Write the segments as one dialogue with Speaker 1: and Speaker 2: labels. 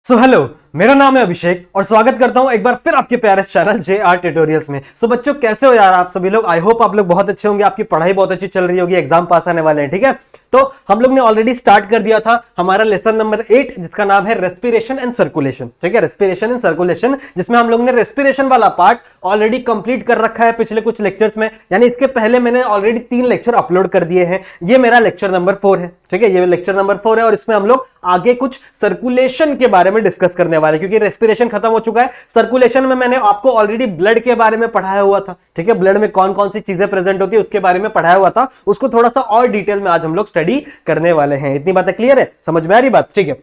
Speaker 1: Hello, मेरा नाम है अभिषेक और स्वागत करता हूं एक बार फिर आपके प्यारे चैनल JR ट्यूटोरियल्स में। बच्चों कैसे हो यार आप सभी लोग। आई होप आप लोग बहुत अच्छे होंगे, आपकी पढ़ाई बहुत अच्छी चल रही होगी, एग्जाम पास आने वाले हैं। ठीक है, तो हम लोग ने ऑलरेडी स्टार्ट कर दिया था हमारा लेसन नंबर 8 जिसका नाम है रेस्पिरेशन एंड सर्कुलेशन। ठीक है, रेस्पिरेशन एंड सर्कुलेशन, जिसमें हम लोग ने रेस्पिरेशन वाला पार्ट ऑलरेडी कंप्लीट कर रखा है पिछले कुछ लेक्चर्स में, यानी इसके पहले मैंने ऑलरेडी 3 लेक्चर अपलोड कर दिए हैं। ये मेरा लेक्चर नंबर 4 है। ठीक है, ये लेक्चर नंबर 4 है और इसमें हम लोग आगे कुछ सर्कुलेशन के बारे में डिस्कस करने वाले, क्योंकि रेस्पिरेशन खत्म हो चुका है। सर्कुलेशन में मैंने आपको ऑलरेडी ब्लड के बारे में पढ़ाया हुआ था। ठीक है, ब्लड में कौन कौन सी चीजें प्रेजेंट होती है उसके बारे में पढ़ाया हुआ था, उसको थोड़ा सा और डिटेल में आज हम लोग स्टडी करने वाले हैं। इतनी बातें क्लियर है, समझ में आ रही बात। ठीक है,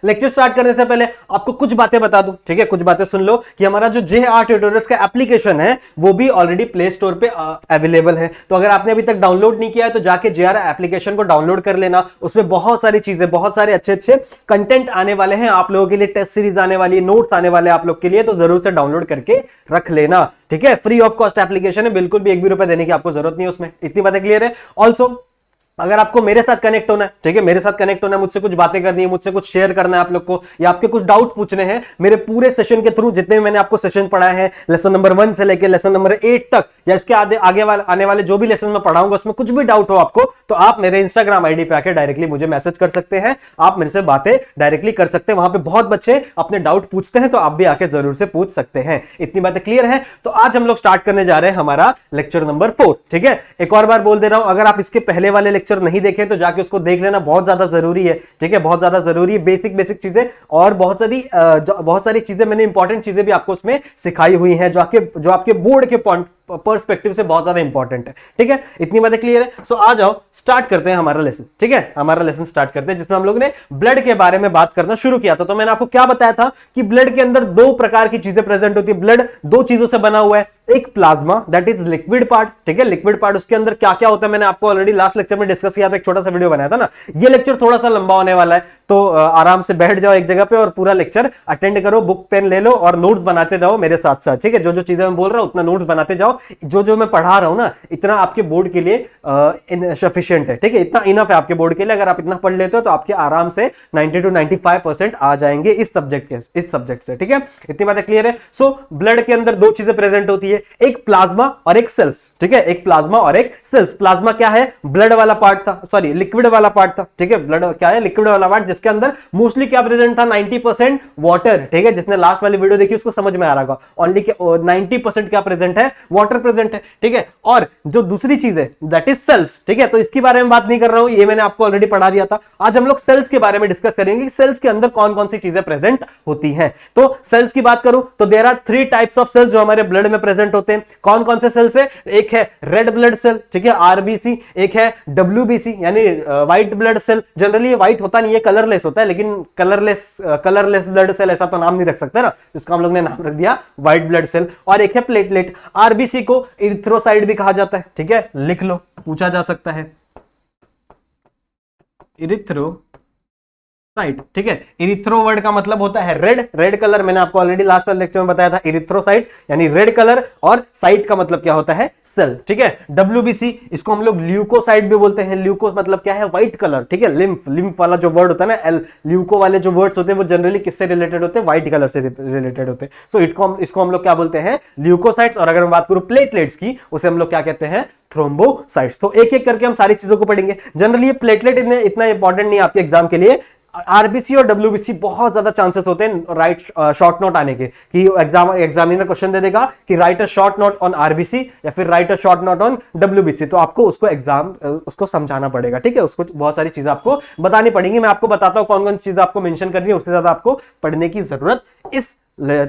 Speaker 1: लेक्चर स्टार्ट करने से पहले आपको कुछ बातें बता दूं। ठीक है, कुछ बातें सुन लो कि हमारा जो JR ट्यूटोरियल्स का एप्लीकेशन है वो भी ऑलरेडी प्ले स्टोर पे अवेलेबल है। तो अगर आपने अभी तक डाउनलोड नहीं किया है तो जाके JR एप्लीकेशन को डाउनलोड कर लेना। उसमें बहुत सारी चीजें, बहुत सारे अच्छे अच्छे कंटेंट आने वाले हैं आप लोगों के लिए, टेस्ट सीरीज आने वाली है, नोट्स आने वाले हैं आप लोग के लिए, तो जरूर से डाउनलोड करके रख लेना। ठीक है, फ्री ऑफ कॉस्ट एप्लीकेशन है, बिल्कुल भी एक भी रुपए देने की आपको जरूरत नहीं है उसमें। इतनी बातें क्लियर है। ऑल्सो अगर आपको मेरे साथ कनेक्ट होना है, ठीक है, मेरे साथ कनेक्ट होना है, मुझसे कुछ बातें करनी है, मुझसे कुछ शेयर करना है आप लोग को, या आपके कुछ डाउट पूछने हैं मेरे पूरे सेशन के थ्रू, जितने मैंने आपको सेशन पढ़ाए हैं लेसन नंबर 1 से लेकर लेसन नंबर 8 तक, या इसके आगे वाले आने वाले जो भी लेसन मैं पढ़ाऊंगा उसमें कुछ भी डाउट हो आपको, तो आप मेरे इंस्टाग्राम आईडी पे आके डायरेक्टली मुझे मैसेज कर सकते हैं, आप मेरे से बातें डायरेक्टली कर सकते हैं। वहां पे बहुत बच्चे अपने डाउट पूछते हैं, तो आप भी आके जरूर से पूछ सकते हैं। इतनी बातें क्लियर है। तो आज हम लोग स्टार्ट करने जा रहे हैं हमारा लेक्चर नंबर 4। ठीक है, एक और बार बोल दे रहा हूं, अगर आप इसके पहले वाले लेक्चर नहीं देखे तो जाके उसको देख लेना, बहुत ज्यादा जरूरी है। ठीक है, बहुत ज्यादा जरूरी है, बेसिक चीजें और बहुत सारी चीजें मैंने इंपॉर्टेंट चीजें भी आपको उसमें सिखाई हुई हैं, जो आपके बोर्ड के पॉइंट पर्सपेक्टिव से बहुत ज्यादा इंपॉर्टेंट है। ठीक है, इतनी बातें क्लियर है। सो आ जाओ स्टार्ट करते हैं हमारा लेसन। ठीक है, हमारा लेसन स्टार्ट करते हैं जिसमें हम लोग ने ब्लड के बारे में बात करना शुरू किया था। तो मैंने आपको क्या बताया था कि ब्लड के अंदर 2 प्रकार की चीजें प्रेजेंट होती है। ब्लड 2 चीजों से बना हुआ है, एक plasma that is liquid part. ठीक है, लिक्विड पार्ट, उसके अंदर क्या क्या होता है मैंने आपको ऑलरेडी लास्ट लेक्चर में डिस्कस किया था, एक छोटा सा वीडियो बनाया था ना। ये लेक्चर थोड़ा सा लंबा होने वाला है, तो आराम से बैठ जाओ एक जगह पे और पूरा लेक्चर अटेंड करो, बुक पेन ले लो और नोट्स बनाते जाओ मेरे साथ साथ। ठीक है, जो जो चीजें मैं बोल रहा हूं उतना नोट्स बनाते जाओ, जो जो मैं पढ़ा रहा हूं ना इतना आपके बोर्ड के लिए सफिशिएंट है। ठीक है, इतना इनफ है आपके बोर्ड के लिए। अगर आप इतना पढ़ लेते हो तो आपके आराम से 90 to 95% आ जाएंगे इस सब्जेक्ट से। ठीक है, इतनी बातें क्लियर है। सो ब्लड के अंदर 2 चीजें प्रेजेंट होती है, एक प्लाज्मा और एक सेल्स। ठीक है, एक प्लाज्मा और एक सेल्स। प्लाज्मा क्या है? ब्लड वाला पार्ट था, सॉरी लिक्विड वाला पार्ट था। ठीक है, ब्लड क्या है? लिक्विड वाला पार्ट, जिसके अंदर मोस्टली क्या प्रेजेंट था? 90% वाटर। ठीक है, जिसने लास्ट वाली वीडियो देखी उसको समझ में आ रहा होगा, ओनली 90% क्या प्रेजेंट है? वाटर प्रेजेंट है। ठीक है, और जो दूसरी चीज है दैट इज सेल्स। ठीक है, तो इसके बारे में बात नहीं कर रहा हूं, ये मैंने आपको ऑलरेडी पढ़ा दिया था। आज हम लोग सेल्स के बारे में डिस्कस करेंगे कि सेल्स के अंदर कौन कौन सी चीजें प्रेजेंट होती हैं। तो सेल्स की बात करूं तो there are 3 types of cells जो हमारे ब्लड में प्रेजेंट होते हैं। कौन कौन से सेल्स है? एक है रेड ब्लड सेल, ठीक है, RBC, एक है WBC यानी white blood cell. Generally white होता नहीं है, कलरलेस होता है, लेकिन कलरलेस ब्लड सेल ऐसा तो नाम नहीं रख सकते ना, इसका हम लोग ने नाम रख दिया व्हाइट ब्लड सेल। और एक है प्लेटलेट। RBC को इरिथ्रोसाइट भी कहा जाता है। ठीक है, लिख लो, पूछा जा सकता है इरिथ्रोसाइट। ठीक है, इरिथ्रो वर्ड का मतलब होता है रेड, रेड कलर। मैंने आपको ऑलरेडी लास्ट वाले लेक्चर में बताया था, इरिथ्रोसाइट यानी रेड कलर, और साइट का मतलब क्या होता है? सेल। ठीक है, WBC इसको हम लोग ल्यूकोसाइट भी बोलते हैं। ल्यूको मतलब क्या है? White colour. ठीक है, लिम्फ वाला जो वर्ड होता है ना, ल्यूको वाले जो वर्ड्स होते हैं वो जनरली किससे रिलेटेड होते हैं? व्हाइट कलर से रिलेटेड होते हैं। सो इसको हम लोग क्या बोलते हैं? ल्यूकोसाइट्स। और अगर मैं बात करूं प्लेटलेट्स की, उसे हम लोग क्या कहते हैं? थ्रोम्बोसाइट्स। तो एक एक करके हम सारी चीजों को पढ़ेंगे। जनरली ये प्लेटलेट इतना इंपॉर्टेंट नहीं है आपके एग्जाम के लिए। RBC और WBC बहुत ज्यादा चांसेस होते हैं राइट शॉर्ट नोट आने के, कि एग्जामिनर क्वेश्चन दे देगा कि right a short note on RBC या फिर right a short note on WBC, तो आपको उसको समझाना पड़ेगा। ठीक है, उसको बहुत सारी चीजें आपको बतानी पड़ेंगी। मैं आपको बताता हूं कौन कौन सी चीजें आपको मेंशन करनी है, उससे ज्यादा आपको पढ़ने की जरूरत इस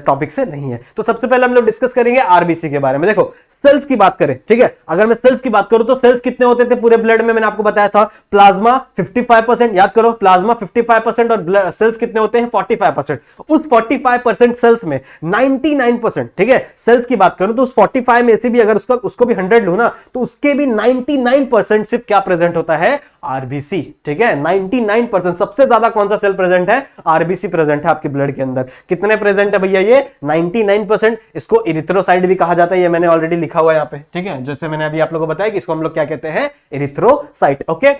Speaker 1: टॉपिक से नहीं है। तो सबसे पहले हम लोग डिस्कस करेंगे RBC के बारे में। देखो, सेल्स की बात करें, ठीक है, अगर मैं सेल्स की बात करूं तो सेल्स कितने होते थे पूरे ब्लड में? मैंने आपको बताया था प्लाज्मा 55%, याद करो, प्लाज्मा 55% और सेल्स कितने होते हैं? 45%। उस 45% सेल्स में 99%, ठीक है, सेल्स की बात करूं तो उस 45 में से भी अगर उसको भी 100 लू ना, तो उसके भी 99% सिर्फ क्या प्रेजेंट होता है? RBC। ठीक है, 99%। सबसे ज्यादा कौन सा सेल प्रेजेंट है? RBC प्रेजेंट है आपके ब्लड के अंदर। कितने प्रेजेंट है भैया? ये 99%। इसको इरिथ्रोसाइट भी कहा जाता है, ये मैंने ऑलरेडी लिखा हुआ है यहाँ पे। ठीक है, जैसे मैंने अभी आप लोगों को बताया कि इसको हम लोग क्या कहते हैं? इरिथ्रोसाइट। ओके,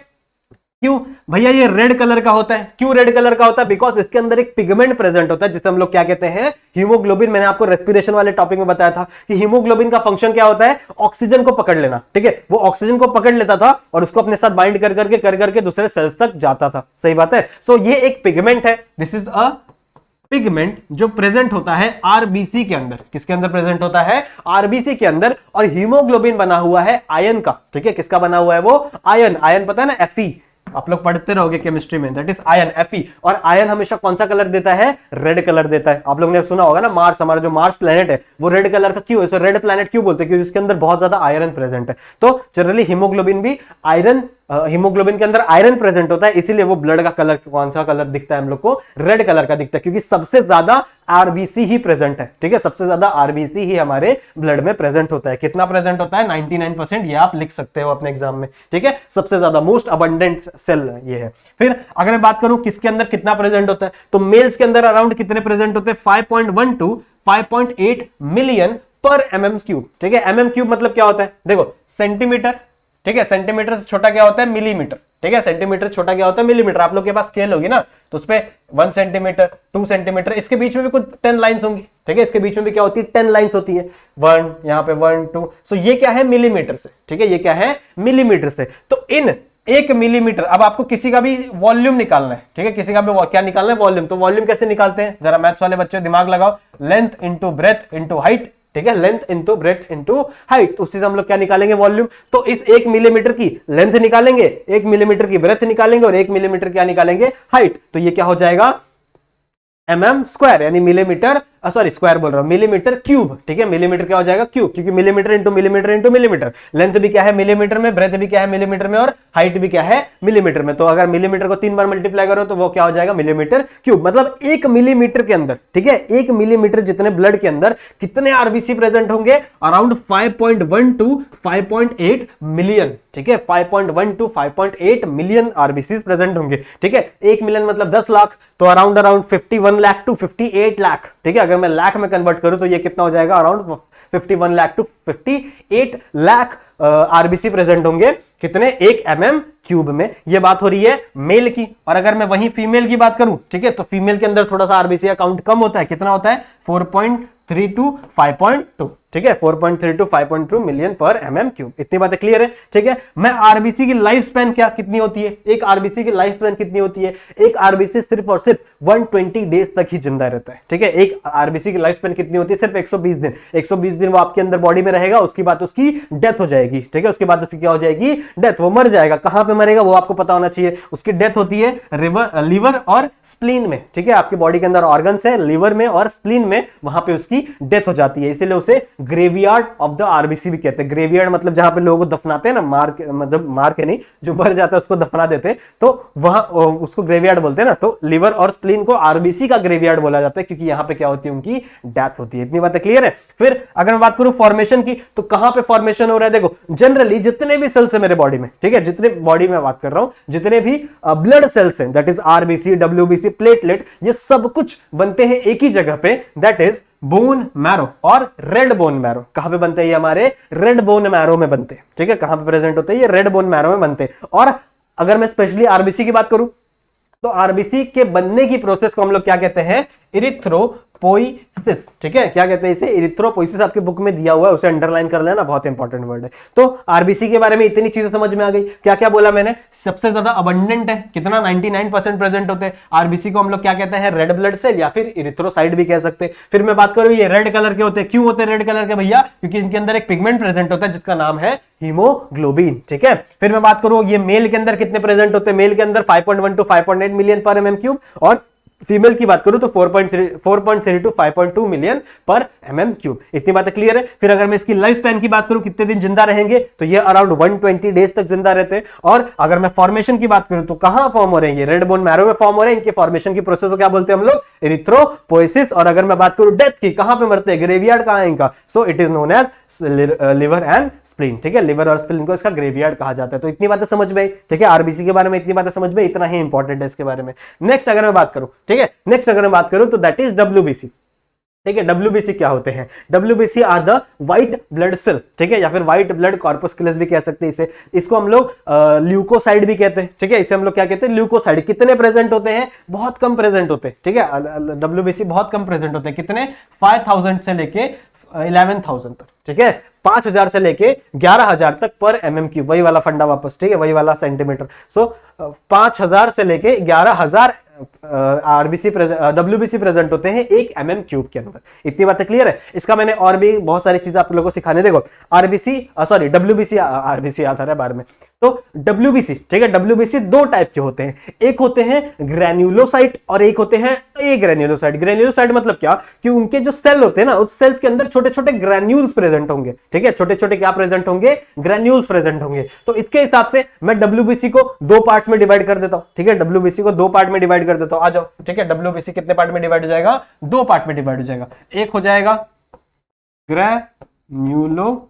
Speaker 1: क्यों भैया ये रेड कलर का होता है? क्यों रेड कलर का होता है? बिकॉज इसके अंदर एक पिगमेंट प्रेजेंट होता है जिसे हम लोग क्या कहते हैं? हीमोग्लोबिन। मैंने आपको रेस्पिरेशन वाले टॉपिक में बताया था कि हीमोग्लोबिन का फंक्शन क्या होता है? ऑक्सीजन को पकड़ लेना, ठीक है? वो ऑक्सीजन को पकड़ लेता था और उसको अपने साथ बाइंड कर करके दूसरे सेल्स तक जाता था। सही बात है। सो ये एक पिगमेंट है। दिस इज अ पिगमेंट जो प्रेजेंट होता है आरबीसी के अंदर। किसके अंदर प्रेजेंट होता है? आरबीसी के अंदर। और हीमोग्लोबिन बना हुआ है आयन का, ठीक है? किसका बना हुआ है वो? आयन। आयन पता है ना, Fe, आप लोग पढ़ते रहोगे केमिस्ट्री में, दैट इज आयन, Fe। और आयन हमेशा कौन सा कलर देता है? रेड कलर देता है। आप लोग ने सुना होगा ना, मार्स, हमारा जो मार्स प्लेनेट है वो रेड कलर का क्यों है? इसे रेड प्लेनेट क्यों बोलते हैं? क्योंकि इसके अंदर बहुत ज्यादा आयरन प्रेजेंट है। तो जनरली हीमोग्लोबिन भी आयरन, हीमोग्लोबिन के अंदर आयरन प्रेजेंट होता है, इसीलिए वो ब्लड का कलर कौन सा कलर दिखता है हम लोग को? रेड कलर का दिखता है, क्योंकि सबसे ज्यादा आरबीसी ही प्रेजेंट है, ठीक है? सबसे ज्यादा आरबीसी ही हमारे ब्लड में प्रेजेंट होता है। कितना प्रेजेंट होता है? 99%। ये आप लिख सकते हो अपने एग्जाम में, ठीक है? सबसे ज्यादा मोस्ट अबंडेंट सेल ये है। फिर अगर मैं बात करूं किसके अंदर कितना प्रेजेंट होता है, तो मेल्स के अंदर अराउंड कितने प्रेजेंट होते हैं? 5.1 to 5.8 मिलियन पर mm क्यूब, ठीक है? mm क्यूब मतलब क्या होता है? देखो, सेंटीमीटर, ठीक है? सेंटीमीटर से छोटा क्या होता है? मिलीमीटर, ठीक है? सेंटीमीटर छोटा क्या होता है? मिलीमीटर। आप लोग के पास स्केल होगी ना, तो उस पे 1 सेंटीमीटर, 2 सेंटीमीटर, इसके बीच में भी कुछ 10 लाइंस होंगी, ठीक है? इसके बीच में भी क्या होती है? 10 लाइंस होती है। 1, यहाँ पे 1, 2, सो ये क्या है? मिलीमीटर से, ठीक है? ये क्या है? मिलीमीटर से। तो इन 1 मिलीमीटर, अब आपको किसी का भी वॉल्यूम निकालना है, ठीक है? किसी का भी क्या निकालना है? वॉल्यूम। तो वॉल्यूम कैसे निकालते हैं? जरा मैथ्स वाले बच्चे दिमाग लगाओ। Length into breadth into height, ठीक है? Length into breadth into height. उसी से हम लोग क्या निकालेंगे? वॉल्यूम। तो इस 1 मिलीमीटर की लेंथ निकालेंगे, 1 मिलीमीटर की ब्रेथ निकालेंगे और 1 मिलीमीटर क्या निकालेंगे? हाइट। तो ये क्या हो जाएगा? mm स्क्वायर, यानी मिलीमीटर, सॉरी स्क्वायर बोल रहा हूं, मिलीमीटर क्यूब, ठीक है? मिलीमीटर क्या हो जाएगा? क्यूब, क्योंकि millimetre into millimetre into millimetre. Length भी क्या है? मिलीमीटर में, ब्रेथ भी क्या है? मिलीमीटर में, और हाइट भी क्या है? मिलीमीटर में। तो अगर मिलीमीटर को 3 बार मल्टीप्लाई करो तो वो क्या हो जाएगा? Millimetre cube. मतलब 1 मिलीमीटर के अंदर, ठीक है? 1 मिलीमीटर जितने ब्लड के अंदर कितने आरबीसी प्रेजेंट होंगे? अराउंड 5.1 to 5.8 मिलियन, ठीक है? 5.1 to 5.8 मिलियन आरबीसी प्रेजेंट होंगे, ठीक है? 1 मिलियन मतलब 10 लाख, तो अराउंड 51 लाख टू 58 लाख, ठीक है? अगर मैं लाख में कन्वर्ट करूं तो ये कितना हो जाएगा? Around 51 lakh to 58 lakh RBC present होंगे। कितने? 1 mm क्यूब में। ये बात हो रही है मेल की। और अगर मैं वहीं फीमेल की बात करूं, ठीक है, तो फीमेल के अंदर थोड़ा सा आरबीसी का काउंट कम होता है। कितना होता है? 4.3 to 5.2, ठीक है? 4.3 to 5.2 मिलियन पर mm क्यूब। इतनी बातें क्लियर है, ठीक है? मैं आरबीसी की लाइफ स्पैन क्या कितनी होती है? एक आरबीसी की लाइफ स्पैन कितनी होती है? एक आरबीसी सिर्फ और सिर्फ 120 डेज तक ही जिंदा रहता है, ठीक है? एक आरबीसी की लाइफ स्पैन कितनी होती है? सिर्फ 120 दिन। 120 दिन वो आपके अंदर बॉडी में रहेगा, उसके बाद उसकी डेथ हो जाएगी, ठीक है? उसके बाद उसकी क्या हो जाएगी? डेथ। वो मर जाएगा। कहां पे मरेगा वो आपको पता होना चाहिए। उसकी डेथ होती है लीवर और स्प्लीन में, ठीक है? आपकी बॉडी के अंदर ऑर्गन्स है, लीवर में और स्प्लीन में, वहां पे उसकी डेथ हो जाती है। इसीलिए उसे ग्रेवयार्ड ऑफ द आरबीसी भी कहते हैं। ग्रेवयार्ड मतलब जहां पे लोगों को दफनाते हैं ना, मतलब मार के नहीं, जो मर जाता है उसको दफना देते हैं, तो वहां उसको ग्रेवयार्ड बोलते हैं ना। तो लीवर और स्प्लीन को आरबीसी का ग्रेवयार्ड बोला जाता है, क्योंकि यहां पे क्या होती है? उनकी डेथ होती है। इतनी बातें क्लियर है? फिर अगर मैं बात करूं फॉर्मेशन की, तो कहां पे फॉर्मेशन हो रहा है? देखो, जनरली जितने भी सेल्स है मेरे बॉडी में, ठीक है, जितने बॉडी में बात कर रहा हूं, जितने भी ब्लड सेल्स हैं, that is RBC, WBC, platelet, ये सब कुछ बनते हैं एक ही जगह पे, दैट इज बोन मैरो और रेड बोन मैरो। कहां पे बनते हैं ये? हमारे रेड बोन मैरो में बनते हैं, ठीक है? कहां पे प्रेजेंट होते हैं? ये रेड बोन मैरो में बनते हैं। और अगर मैं स्पेशली आरबीसी की बात करूं, तो आरबीसी के बनने की प्रोसेस को हम लोग क्या कहते हैं? इरिथ्रोपोइसिस, ठीक है? क्या कहते हैं इसे? इरिथ्रोपोइसिस। आपके बुक में दिया हुआ है, उसे अंडरलाइन कर लेना, बहुत इंपॉर्टेंट वर्ड है। तो आरबीसी के बारे में इतनी चीजें समझ में आ गई। क्या क्या बोला मैंने? सबसे ज्यादा अबंडेंट है, कितना? 99% प्रेजेंट होते हैं। आरबीसी को हम लोग क्या कहते हैं? रेड ब्लड सेल या फिर इरिथ्रोसाइट भी कह सकते हैं। फिर मैं बात करूं, ये रेड कलर के होते हैं। क्यों होते हैं रेड कलर के भैया? क्योंकि इनके अंदर एक पिगमेंट प्रेजेंट होता है जिसका नाम है हीमोग्लोबिन, ठीक है? फिर मैं बात करूं, ये मेल के अंदर कितने प्रेजेंट होते हैं? मेल के अंदर 5.1 to 5.8 मिलियन पर mm क्यूब, और फीमेल की बात करूं तो 4.3 to 5.2 मिलियन पर mm क्यूब। इतनी बातें क्लियर है? फिर अगर मैं इसकी लाइफ स्पैन की बात करूं, कितने दिन जिंदा रहेंगे, तो ये अराउंड 120 डेज तक जिंदा रहते हैं। और अगर मैं फॉर्मेशन की बात करूं तो कहां फॉर्म हो रहे हैं? ये रेड बोन मैरो में फॉर्म हो रहे हैं। इनके फॉर्मेशन की प्रोसेस को क्या बोलते हैं हम लोग? इरिथ्रोपोइसिस। और अगर मैं बात करूं डेथ की, कहां पे मरते हैं? ग्रेवयार्ड कहां है इनका? So it is known as liver and spleen, ठीक है? लिवर और स्प्लीन को इसका ग्रेवयार्ड कहा जाता है। तो इतनी बातें समझ में आई, ठीक है? आरबीसी के बारे में इतनी बातें समझ में, इतना ही इंपॉर्टेंट है इसके बारे में। नेक्स्ट अगर मैं बात करूं, ठीक है, नेक्स्ट अगर मैं बात करूं तो दैट इज डब्ल्यूबीसी। ठीक है। WBC क्या होते हैं? WBC are the white blood cell, ठीक है, या फिर व्हाइट ब्लड कॉर्पस्कुलस भी कह सकते हैं इसे। इसको हम लोग ल्यूकोसाइड भी कहते हैं, ठीक है। इसे हम लोग क्या कहते हैं? ल्यूकोसाइड। कितने प्रेजेंट होते हैं? बहुत कम प्रेजेंट होते हैं, ठीक है। WBC बहुत कम प्रेजेंट होते हैं। कितने? 5000 से लेके 11,000 तक, ठीक है। 5000 से लेके 11,000 तक पर mm3, वही वाला फंडा वापस, ठीक है, वही वाला सेंटीमीटर। सो 5000 से लेके 11,000 आरबीसी WBC प्रेजेंट होते हैं 1 mm3 के अंदर। इतनी बातें क्लियर है? इसका मैंने और भी बहुत सारी चीजें आप लोगों को सिखाने। देखो आरबीसी सॉरी WBC, आरबीसी आता है बारे में। तो WBC, ठीक है, WBC दो टाइप के होते हैं। एक होते हैं ग्रैन्युलोसाइट और एक होते हैं ए ग्रैन्युलोसाइट। ग्रैन्युलोसाइट मतलब क्या? कि उनके जो सेल होते हैं ना, उस सेल्स के अंदर छोटे छोटे ग्रैन्यूल्स प्रेजेंट होंगे, ठीक है। छोटे छोटे क्या प्रेजेंट होंगे? ग्रैन्यूल्स प्रेजेंट होंगे। तो इसके हिसाब से मैं WBC को दो पार्ट्स में डिवाइड कर देता हूं, ठीक है। WBC को दो पार्ट में डिवाइड कर देता हूं, आ जाओ, ठीक है। WBC कितने पार्ट में डिवाइड हो जाएगा? दो पार्ट में डिवाइड हो जाएगा। एक हो जाएगा ग्रैन्युलोसाइट,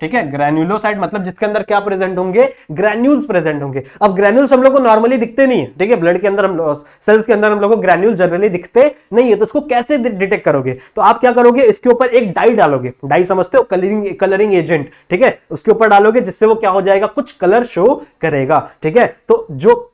Speaker 1: ठीक है। ग्रैन्युलोसाइट मतलब जिसके अंदर क्या प्रेजेंट होंगे? ग्रैन्यूल्स प्रेजेंट होंगे। अब ग्रैन्यूल्स हम लोग को नॉर्मली दिखते नहीं है, ठीक है। ब्लड के अंदर हम लोग सेल्स के अंदर हम लोग को ग्रैन्यूल जनरली दिखते नहीं है। तो इसको कैसे डिटेक्ट करोगे? तो आप क्या करोगे? इसके ऊपर एक डाई डालोगे। डाई समझते हो? कलरिंग एजेंट, ठीक है। उसके ऊपर डालोगे जिससे वो क्या हो जाएगा? कुछ कलर शो करेगा, ठीक है। तो जो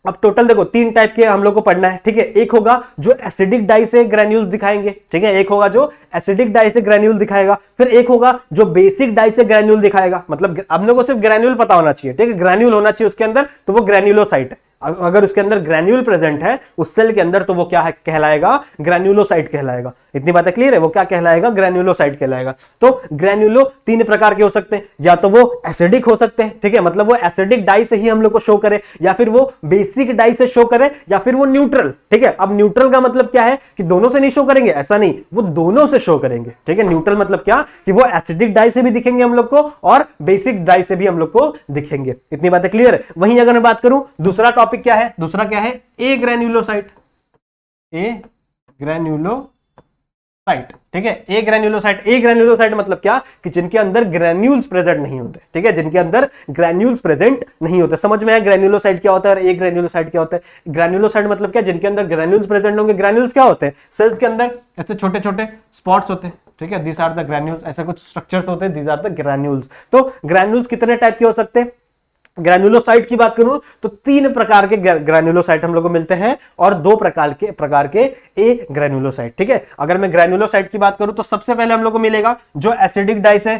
Speaker 1: अब टोटल देखो तीन टाइप के हम लोग को पढ़ना है, ठीक है। एक होगा जो एसिडिक डाई से ग्रैन्यूल्स दिखाएंगे, ठीक है। एक होगा जो एसिडिक डाई से ग्रैन्यूल दिखाएगा। फिर एक होगा जो बेसिक डाई से ग्रैन्यूल दिखाएगा। मतलब हम लोग को सिर्फ ग्रैन्यूल पता होना चाहिए, ठीक है। ग्रैन्यूल होना चाहिए उसके अंदर, तो वो ग्रैन्युलोसाइट है। अगर उसके अंदर ग्रैन्यूल प्रेजेंट है उस सेल के अंदर, तो वो क्या है? कहलाएगा ग्रैन्युलोसाइट कहलाएगा। इतनी बातें क्लियर है? वो क्या कहलाएगा? ग्रैन्युलोसाइट कहलाएगा। तो ग्रैन्युलो तीन प्रकार के हो सकते हैं, या तो वो एसिडिक हो सकते हैं, ठीक है, मतलब वो एसिडिक डाई से ही हम लोग को शो करे, या फिर वो बेसिक डाई से शो करे, या फिर वो न्यूट्रल, ठीक है। अब न्यूट्रल का मतलब क्या है? कि दोनों से नहीं शो करेंगे, ऐसा नहीं, वो दोनों से शो करेंगे, ठीक है। न्यूट्रल मतलब क्या? कि वो एसिडिक डाई से भी दिखेंगे हम लोग को और बेसिक डाई से भी हम लोग को दिखेंगे। इतनी बातें क्लियर है? वहीं अगर मैं बात करूं दूसरा टॉपिक क्या है? दूसरा क्या है? ए ग्रैन्युलोसाइट। ए ग्रैन्युलोसाइट, ठीक है। ए ग्रैन्युलोसाइट। ए ग्रैन्युलोसाइट मतलब क्या? कि जिनके अंदर ग्रैन्यूल्स प्रेजेंट नहीं होते, ठीक है। जिनके अंदर ग्रैन्यूल्स प्रेजेंट नहीं होते। समझ में आया ग्रैन्युलोसाइट क्या होता है और ए ग्रैन्युलोसाइट क्या होता है? ग्रैन्युलोसाइट मतलब क्या? जिनके अंदर ग्रैन्यूल्स प्रेजेंट होंगे। ग्रैन्यूल्स क्या होते हैं? सेल्स के अंदर ऐसे छोटे छोटे स्पॉट्स होते हैं, ठीक है। This are the granules. ऐसे कुछ स्ट्रक्चर्स होते हैं, दिस आर द ग्रैन्यूल्स। तो ग्रैन्यूल्स कितने टाइप के हो सकते हैं? ग्रैन्युलोसाइट की बात करूं तो तीन प्रकार के ग्रैन्युलोसाइट हम लोग को मिलते हैं और दो प्रकार के ए ग्रैन्युलोसाइट, ठीक है। अगर मैं ग्रैन्युलोसाइट की बात करूं तो सबसे पहले हम लोग को मिलेगा जो एसिडिक डाई से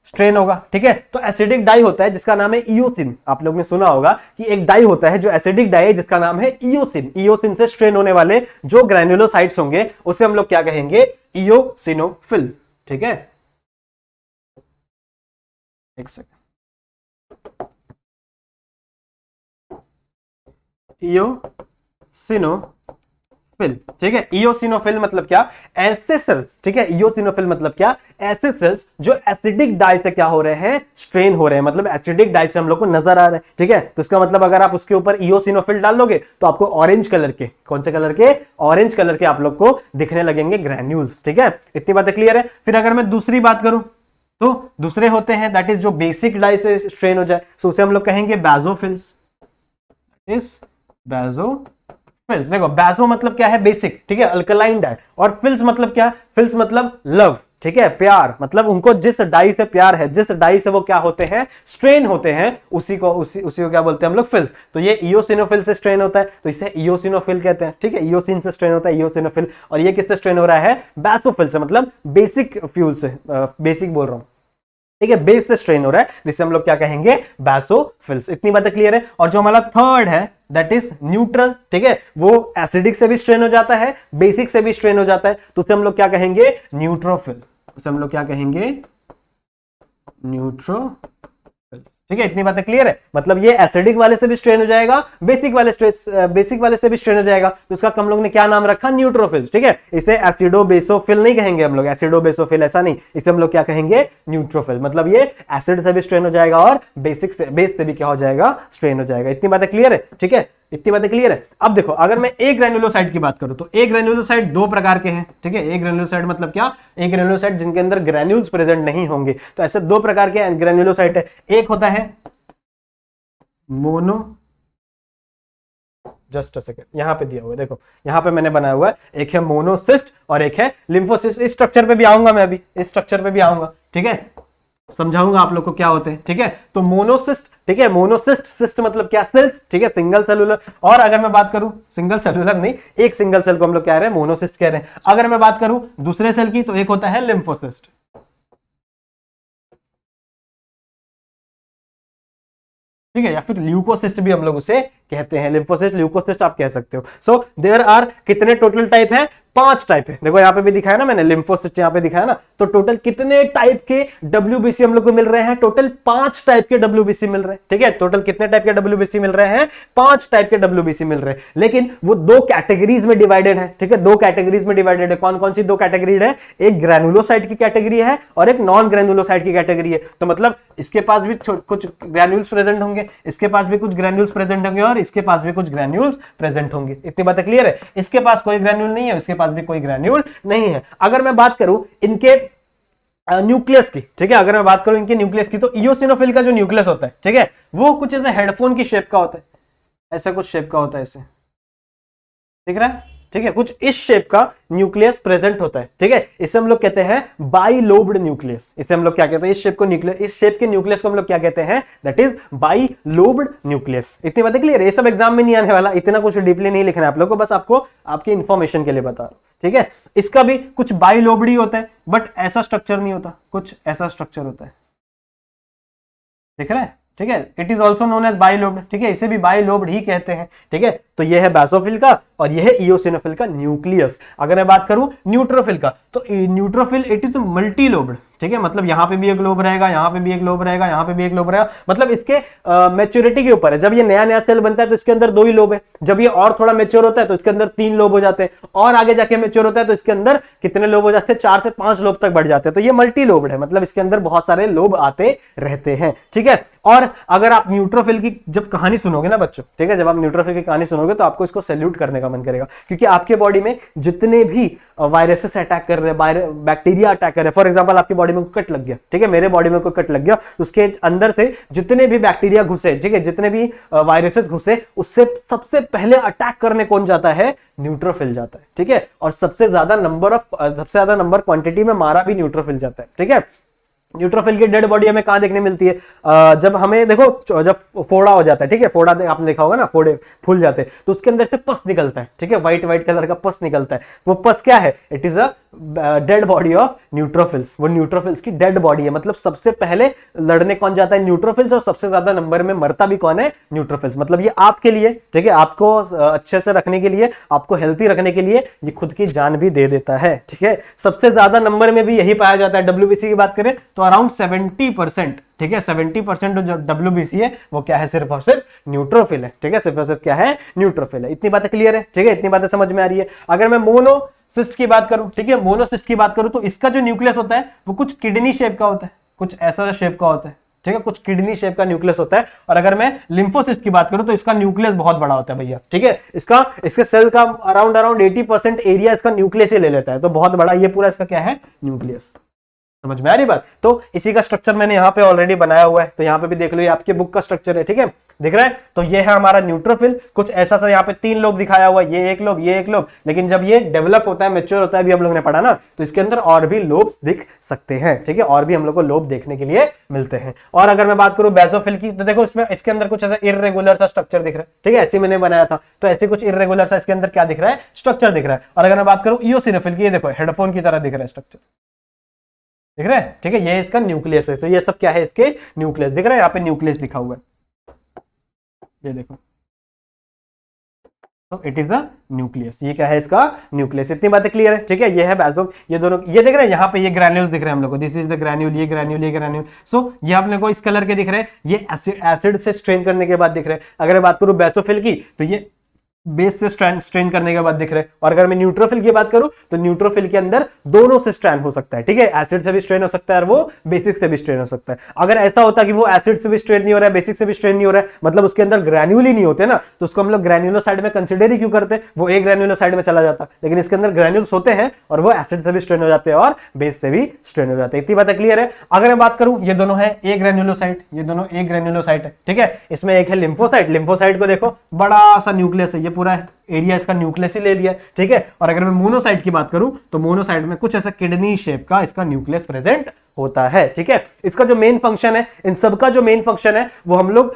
Speaker 1: स्ट्रेन होगा, ठीक है। तो एसिडिक डाई होता है जिसका नाम है इयोसिन। आप लोग ने सुना होगा कि एक डाई होता है जो एसिडिक डाई है जिसका नाम है इयोसिन। इयोसिन से स्ट्रेन होने वाले जो ग्रैन्युलोसाइट्स होंगे उसे हम लोग क्या कहेंगे? इयोसिनोफिल, ठीक है। एक सेकंड। इयोसिनोफिल, ठीक है। इयोसिनोफिल मतलब क्या? ऐसे सेल्स, ठीक है। इयोसिनोफिल मतलब क्या? ऐसे सेल्स जो एसिडिक डाई से क्या हो रहे हैं? स्ट्रेन हो रहे हैं, मतलब एसिडिक डाई से हम लोग को नजर आ रहे हैं, ठीक है। तो इसका मतलब अगर आप उसके ऊपर इयोसिनोफिल डाल दोगे तो आपको ऑरेंज कलर के, कौन से कलर के? ऑरेंज कलर के आप लोग को दिखने लगेंगे ग्रैन्यूल्स, ठीक है। इतनी बातें क्लियर है? फिर अगर मैं दूसरी बात करूं तो दूसरे होते हैं दैट इज जो बेसिक डाई से स्ट्रेन हो जाए, तो उसे हम लोग कहेंगे बेसोफिल्स। इस बेसोफिल्स, देखो बेसो मतलब क्या है? बेसिक, ठीक है, अल्कलाइन डाई। और फिल्स मतलब क्या? फिल्स मतलब लव, ठीक है, प्यार। मतलब उनको जिस डाई से प्यार है, जिस डाई से वो क्या होते हैं? स्ट्रेन होते हैं, उसी को क्या बोलते हैं हम लोग? फिल्स। तो ये इयोसिनोफिल से स्ट्रेन होता है तो इसे इयोसिनोफिल कहते हैं, ठीक है। इयोसिन से स्ट्रेन होता है इयोसिनोफिल। और ये किससे स्ट्रेन हो रहा है? बेसोफिल से, मतलब बेसिक फ्यूल से, बेसिक बोल रहा हूं, ठीक है, बेस से स्ट्रेन हो रहा है जिसे हम लोग क्या कहेंगे? बेसोफिल्स। इतनी बातें क्लियर है? और जो हमारा थर्ड है दैट इज न्यूट्रल, ठीक है। वो एसिडिक से भी स्ट्रेन हो जाता है, बेसिक से भी स्ट्रेन हो जाता है, तो उसे हम लोग क्या कहेंगे? न्यूट्रोफिल। उसे हम लोग क्या कहेंगे? न्यूट्रोफिल, ठीक है। इतनी बातें क्लियर है? मतलब ये एसिडिक वाले से भी स्ट्रेन हो जाएगा, बेसिक वाले से भी स्ट्रेन हो जाएगा, तो इसका हम लोग ने क्या नाम रखा? न्यूट्रोफिल्स, ठीक है। इसे एसिडो बेसोफिल नहीं कहेंगे हम लोग, एसिडो बेसोफिल ऐसा नहीं, इसे हम लोग क्या कहेंगे? न्यूट्रोफिल। मतलब ये एसिड से भी स्ट्रेन हो जाएगा और बेस से भी क्या हो जाएगा? स्ट्रेन हो जाएगा। इतनी बातें क्लियर है? ठीक है, इतनी बातें क्लियर है? अब देखो अगर मैं ए ग्रैन्युलोसाइट की बात करूं तो ए ग्रैन्युलोसाइट दो प्रकार के हैं, ठीक है। ए ग्रैन्युलोसाइट मतलब क्या? ए ग्रैन्युलोसाइट जिनके अंदर ग्रैन्यूल्स प्रेजेंट नहीं होंगे। तो ऐसे दो प्रकार के ग्रैन्युलोसाइट है। एक होता है मोनो जस्ट अ सेकंड, यहाँ पे दिया हुआ है, देखो यहाँ पे मैंने बनाया हुआ है, एक है मोनोसिस्ट और एक है लिम्फोसिस्ट। इस स्ट्रक्चर पे भी आऊंगा मैं, अभी इस स्ट्रक्चर पे भी आऊंगा, ठीक है, समझाऊंगा आप लोग को क्या होते हैं, ठीक है। तो मोनोसिस्ट, ठीक है, मोनोसिस्ट, सिस्ट मतलब क्या, सेल्स, ठीक है, सिंगल सेलुलर। और अगर मैं बात करूं सिंगल सेलुलर नहीं, एक सिंगल सेल को हम लोग कह रहे हैं मोनोसिस्ट कह रहे हैं। अगर मैं बात करूं दूसरे सेल की, तो एक होता है लिम्फोसिस्ट, ठीक है, या फिर ल्यूकोसिस्ट भी हम लोग उसे कहते हैं, लिम्फोसिस्ट, ल्यूकोसिस्ट आप कह सकते हो। सो देयर आर कितने टोटल टाइप है, 5 टाइप है। देखो यहाँ पे भी दिखाया ना मैंने, लिम्फोसिस्ट यहाँ पे दिखाया ना। तो टोटल कितने टाइप के डब्ल्यूबीसी हम लोग को मिल रहे हैं, टोटल 5 टाइप के डब्ल्यूबीसी मिल रहे हैं, ठीक है। टोटल कितने टाइप के डब्ल्यूबीसी मिल रहे हैं, 5 टाइप के डब्ल्यूबीसी मिल रहे हैं, लेकिन वो 2 कैटेगरीज में डिवाइडेड है, ठीक है, 2 कैटेगरीज में डिवाइडेड है। कौन कौन सी 2 कैटेगरी है, एक ग्रैनुलोसाइट की कैटेगरी है और एक नॉन ग्रैनुलोसाइट की कैटेगरी है। तो मतलब इसके पास भी कुछ ग्रैन्यूल्स प्रेजेंट होंगे, इसके पास भी कुछ ग्रैन्यूल्स प्रेजेंट होंगे और इसके पास भी कुछ ग्रैन्यूल्स प्रेजेंट होंगे। इतनी बातें क्लियर है। इसके पास कोई ग्रैन्यूल नहीं है, इसके पास भी कोई ग्रैन्यूल नहीं है। अगर मैं बात करूं इनके न्यूक्लियस की, ठीक है, अगर मैं बात करूं इनके न्यूक्लियस की, तो इयोसिनोफिल का जो न्यूक्लियस होता है, ठीक है, वो कुछ ऐसे हेडफोन की शेप का होता है, ऐसा कुछ शेप का होता है, ऐसे दिख रहा है, ठीक है, कुछ इस शेप का न्यूक्लियस प्रेजेंट होता है, ठीक है। इसे हम लोग कहते हैं बाइलोब्ड न्यूक्लियस। इसे हम लोग क्या कहते हैं, इस शेप को न्यूक्लियस, इस शेप के न्यूक्लियस को हम लोग क्या कहते हैं, दैट इज बाइलोब्ड न्यूक्लियस। इतनी बातें क्लियर है, ये सब एग्जाम में नहीं आने वाला, इतना कुछ डीपली नहीं लिखना है आप लोग को, बस आपको आपकी इंफॉर्मेशन के लिए बता रहा हूं, ठीक है। इसका भी कुछ बाइलोब्ड ही होता है, बट ऐसा स्ट्रक्चर नहीं होता, कुछ ऐसा स्ट्रक्चर होता है, दिख रहा है, ठीक है। It is also known as bilobed, ठीक है, इसे भी बाइलोब्ड ही कहते हैं, ठीक है। तो ये है बेसोफिल का और ये है इयोसिनोफिल का न्यूक्लियस। अगर मैं बात करूं न्यूट्रोफिल का, तो न्यूट्रोफिल इट इज मल्टीलोब्ड, ठीक है, मतलब यहां पे भी एक लोब रहेगा, यहां पे भी एक लोब रहेगा, यहां पे भी एक लोब रहेगा, मतलब इसके मैच्योरिटी के ऊपर है। जब ये नया नया सेल बनता है तो इसके अंदर 2 ही लोब है, जब ये और थोड़ा मैच्योर होता है तो इसके अंदर 3 लोब हो जाते हैं, और आगे जाके मैच्योर होता है तो इसके अंदर कितने लोब हो जाते हैं, 4 से 5 लोब तक बढ़ जाते हैं। तो ये मल्टी लोब्ड है, मतलब इसके अंदर बहुत सारे लोब आते रहते हैं, ठीक है। और अगर आप न्यूट्रोफिल की जब कहानी सुनोगे ना बच्चों, ठीक है, जब आप न्यूट्रोफिल की कहानी सुनोगे तो आपको इसको सैल्यूट करने का मन करेगा, क्योंकि आपके बॉडी में जितने भी वायरसेस अटैक कर रहे हैं, बैक्टीरिया अटैक कर रहे हैं, फॉर एग्जांपल आपकी बॉडी में कट लग गया, ठीक है, मेरे बॉडी में कोई कट लग गया, तो उसके अंदर से जितने भी बैक्टीरिया घुसे, ठीक है, जितने भी वायरसेस घुसे, उससे सबसे पहले अटैक करने कौन जाता है, न्यूट्रोफिल जाता है, ठीक है। और सबसे ज्यादा नंबर क्वांटिटी में मारा भी न्यूट्रोफिल जाता है, ठीक है। न्यूट्रोफिल की डेड बॉडी हमें कहां देखने मिलती है, जब हमें देखो जब फोड़ा हो जाता है, ठीक है, फोड़ा आपने देखा होगा ना, फोड़े फूल जाते हैं तो उसके अंदर से पस निकलता है, ठीक है, व्हाइट कलर का पस निकलता है। वो पस क्या है, it is a dead body of neutrophils. वो न्यूट्रोफिल्स की डेड बॉडी है, मतलब सबसे पहले लड़ने कौन जाता है, न्यूट्रोफिल्स, और सबसे ज्यादा नंबर में मरता भी कौन है, न्यूट्रोफिल्स। मतलब ये आपके लिए, ठीक है, आपको अच्छे से रखने के लिए, आपको हेल्थी रखने के लिए ये खुद की जान भी दे देता है, ठीक है। सबसे ज्यादा नंबर में भी यही पाया जाता है। डब्ल्यूबीसी की बात करें तो अराउंड 70%, ठीक है, 70% जो डब्ल्यूबीसी है वो क्या है, सिर्फ और सिर्फ न्यूट्रोफिल है, ठीक है, सिर्फ और सिर्फ क्या है, न्यूट्रोफिल है। इतनी बातें क्लियर है, ठीक है, इतनी बातें समझ में आ रही है। अगर मैं मोनोसिस्ट की बात करूं, ठीक है, मोनोसिस्ट की बात करूं तो इसका जो न्यूक्लियस होता है वो कुछ किडनी शेप का होता है, कुछ ऐसा शेप का होता है, ठीक है, कुछ किडनी शेप का न्यूक्लियस होता है। और अगर मैं लिम्फोसिस्ट की बात करूं तो इसका न्यूक्लियस बहुत बड़ा होता है भैया, ठीक है, इसके सेल का अराउंड 80% एरिया इसका न्यूक्लियस ही ले लेता है, तो बहुत बड़ा ये पूरा इसका क्या है, न्यूक्लियस। समझ में आ रही बात। तो इसी का स्ट्रक्चर मैंने यहाँ पे ऑलरेडी बनाया हुआ है, तो यहाँ पे भी देख लो, ये आपके बुक का स्ट्रक्चर है, ठीक है, दिख रहा है। तो ये है हमारा न्यूट्रोफिल, कुछ ऐसा सा यहाँ पे 3 लोब दिखाया हुआ है, ये एक लोब, ये एक लोब, लेकिन जब ये डेवलप होता है, मैच्योर होता है, अभी हम लोग ने पढ़ा ना, तो इसके अंदर और भी लोब्स दिख सकते हैं, ठीक है, और भी हम लोग को लोब देखने के लिए मिलते हैं। और अगर मैं बात करूं बेसोफिल की, तो देखो इसमें इसके अंदर कुछ ऐसा इर्रेगुलर सा स्ट्रक्चर दिख रहा है, ठीक है, ऐसे मैंने बनाया था, तो ऐसे कुछ इर्रेगुलर सा इसके अंदर क्या दिख रहा है, स्ट्रक्चर दिख रहा है। और अगर मैं बात करूं इयोसिनोफिल की, ये देखो हेडफोन की तरह दिख रहा है स्ट्रक्चर, दिख रहा है, ठीक है, ये इसका न्यूक्लियस है। तो ये सब क्या है, इसके न्यूक्लियस दिख रहा है, यहाँ पे न्यूक्लियस लिखा हुआ है, ये देखो, तो इट इज द न्यूक्लियस, ये क्या है, इसका न्यूक्लियस। इतनी बातें क्लियर है, ठीक है। ये है बेसो, ये दोनों, ये दिख रहे हैं, यहाँ पे ये ग्रैन्यूल्स दिख रहे हैं हम लोग को, दिस इज द ग्रैन्यूल, ये ग्रैन्यूल, ये ग्रैन्यूल। सो ये आप लोग को इस कलर के दिख रहे हैं, ये एसिड से स्ट्रेन करने के बाद दिख रहे हैं। अगर मैं बात करूं बेसोफिल की, तो ये बेस से स्ट्रेन करने के बाद दिख रहे। और अगर मैं न्यूट्रोफिल की बात करूं तो न्यूट्रोफिल के अंदर दोनों से स्ट्रेन हो सकता है, ठीक है, एसिड से भी स्ट्रेन हो सकता है और वो बेसिक से भी स्ट्रेन हो सकता है। अगर ऐसा होता कि वो एसिड से भी स्ट्रेन नहीं हो रहा है, बेसिक से भी स्ट्रेन नहीं हो रहा है, मतलब उसके अंदर ग्रैन्यूल ही नहीं होते ना, तो उसको हम लोग ग्रैन्युलोसाइड में कंसिडर ही क्यों करते, वो एक ग्रैन्युलोसाइड में चला जाता। लेकिन इसके अंदर ग्रैन्यूल्स होते हैं और वो एसिड से भी स्ट्रेन हो जाते हैं और बेस से भी स्ट्रेन हो जाते हैं। इतनी बात क्लियर है। अगर मैं बात करूं, ये दोनों है एक ग्रैन्युलोसाइड, ये दोनों एक ग्रैन्युलोसाइड है, ठीक है। इसमें एक है लिम्फोसाइट, लिम्फोसाइट को देखो बड़ा सा न्यूक्लियस है, ये पूरा एरिया इसका न्यूक्लियस ही ले लिया, ठीक है। और अगर मैं मोनोसाइट की बात करूं तो मोनोसाइट में कुछ ऐसा किडनी शेप का इसका न्यूक्लियस प्रेजेंट होता है, ठीक है। इसका जो मेन फंक्शन है, इन सब का जो मेन फंक्शन है वो हम लोग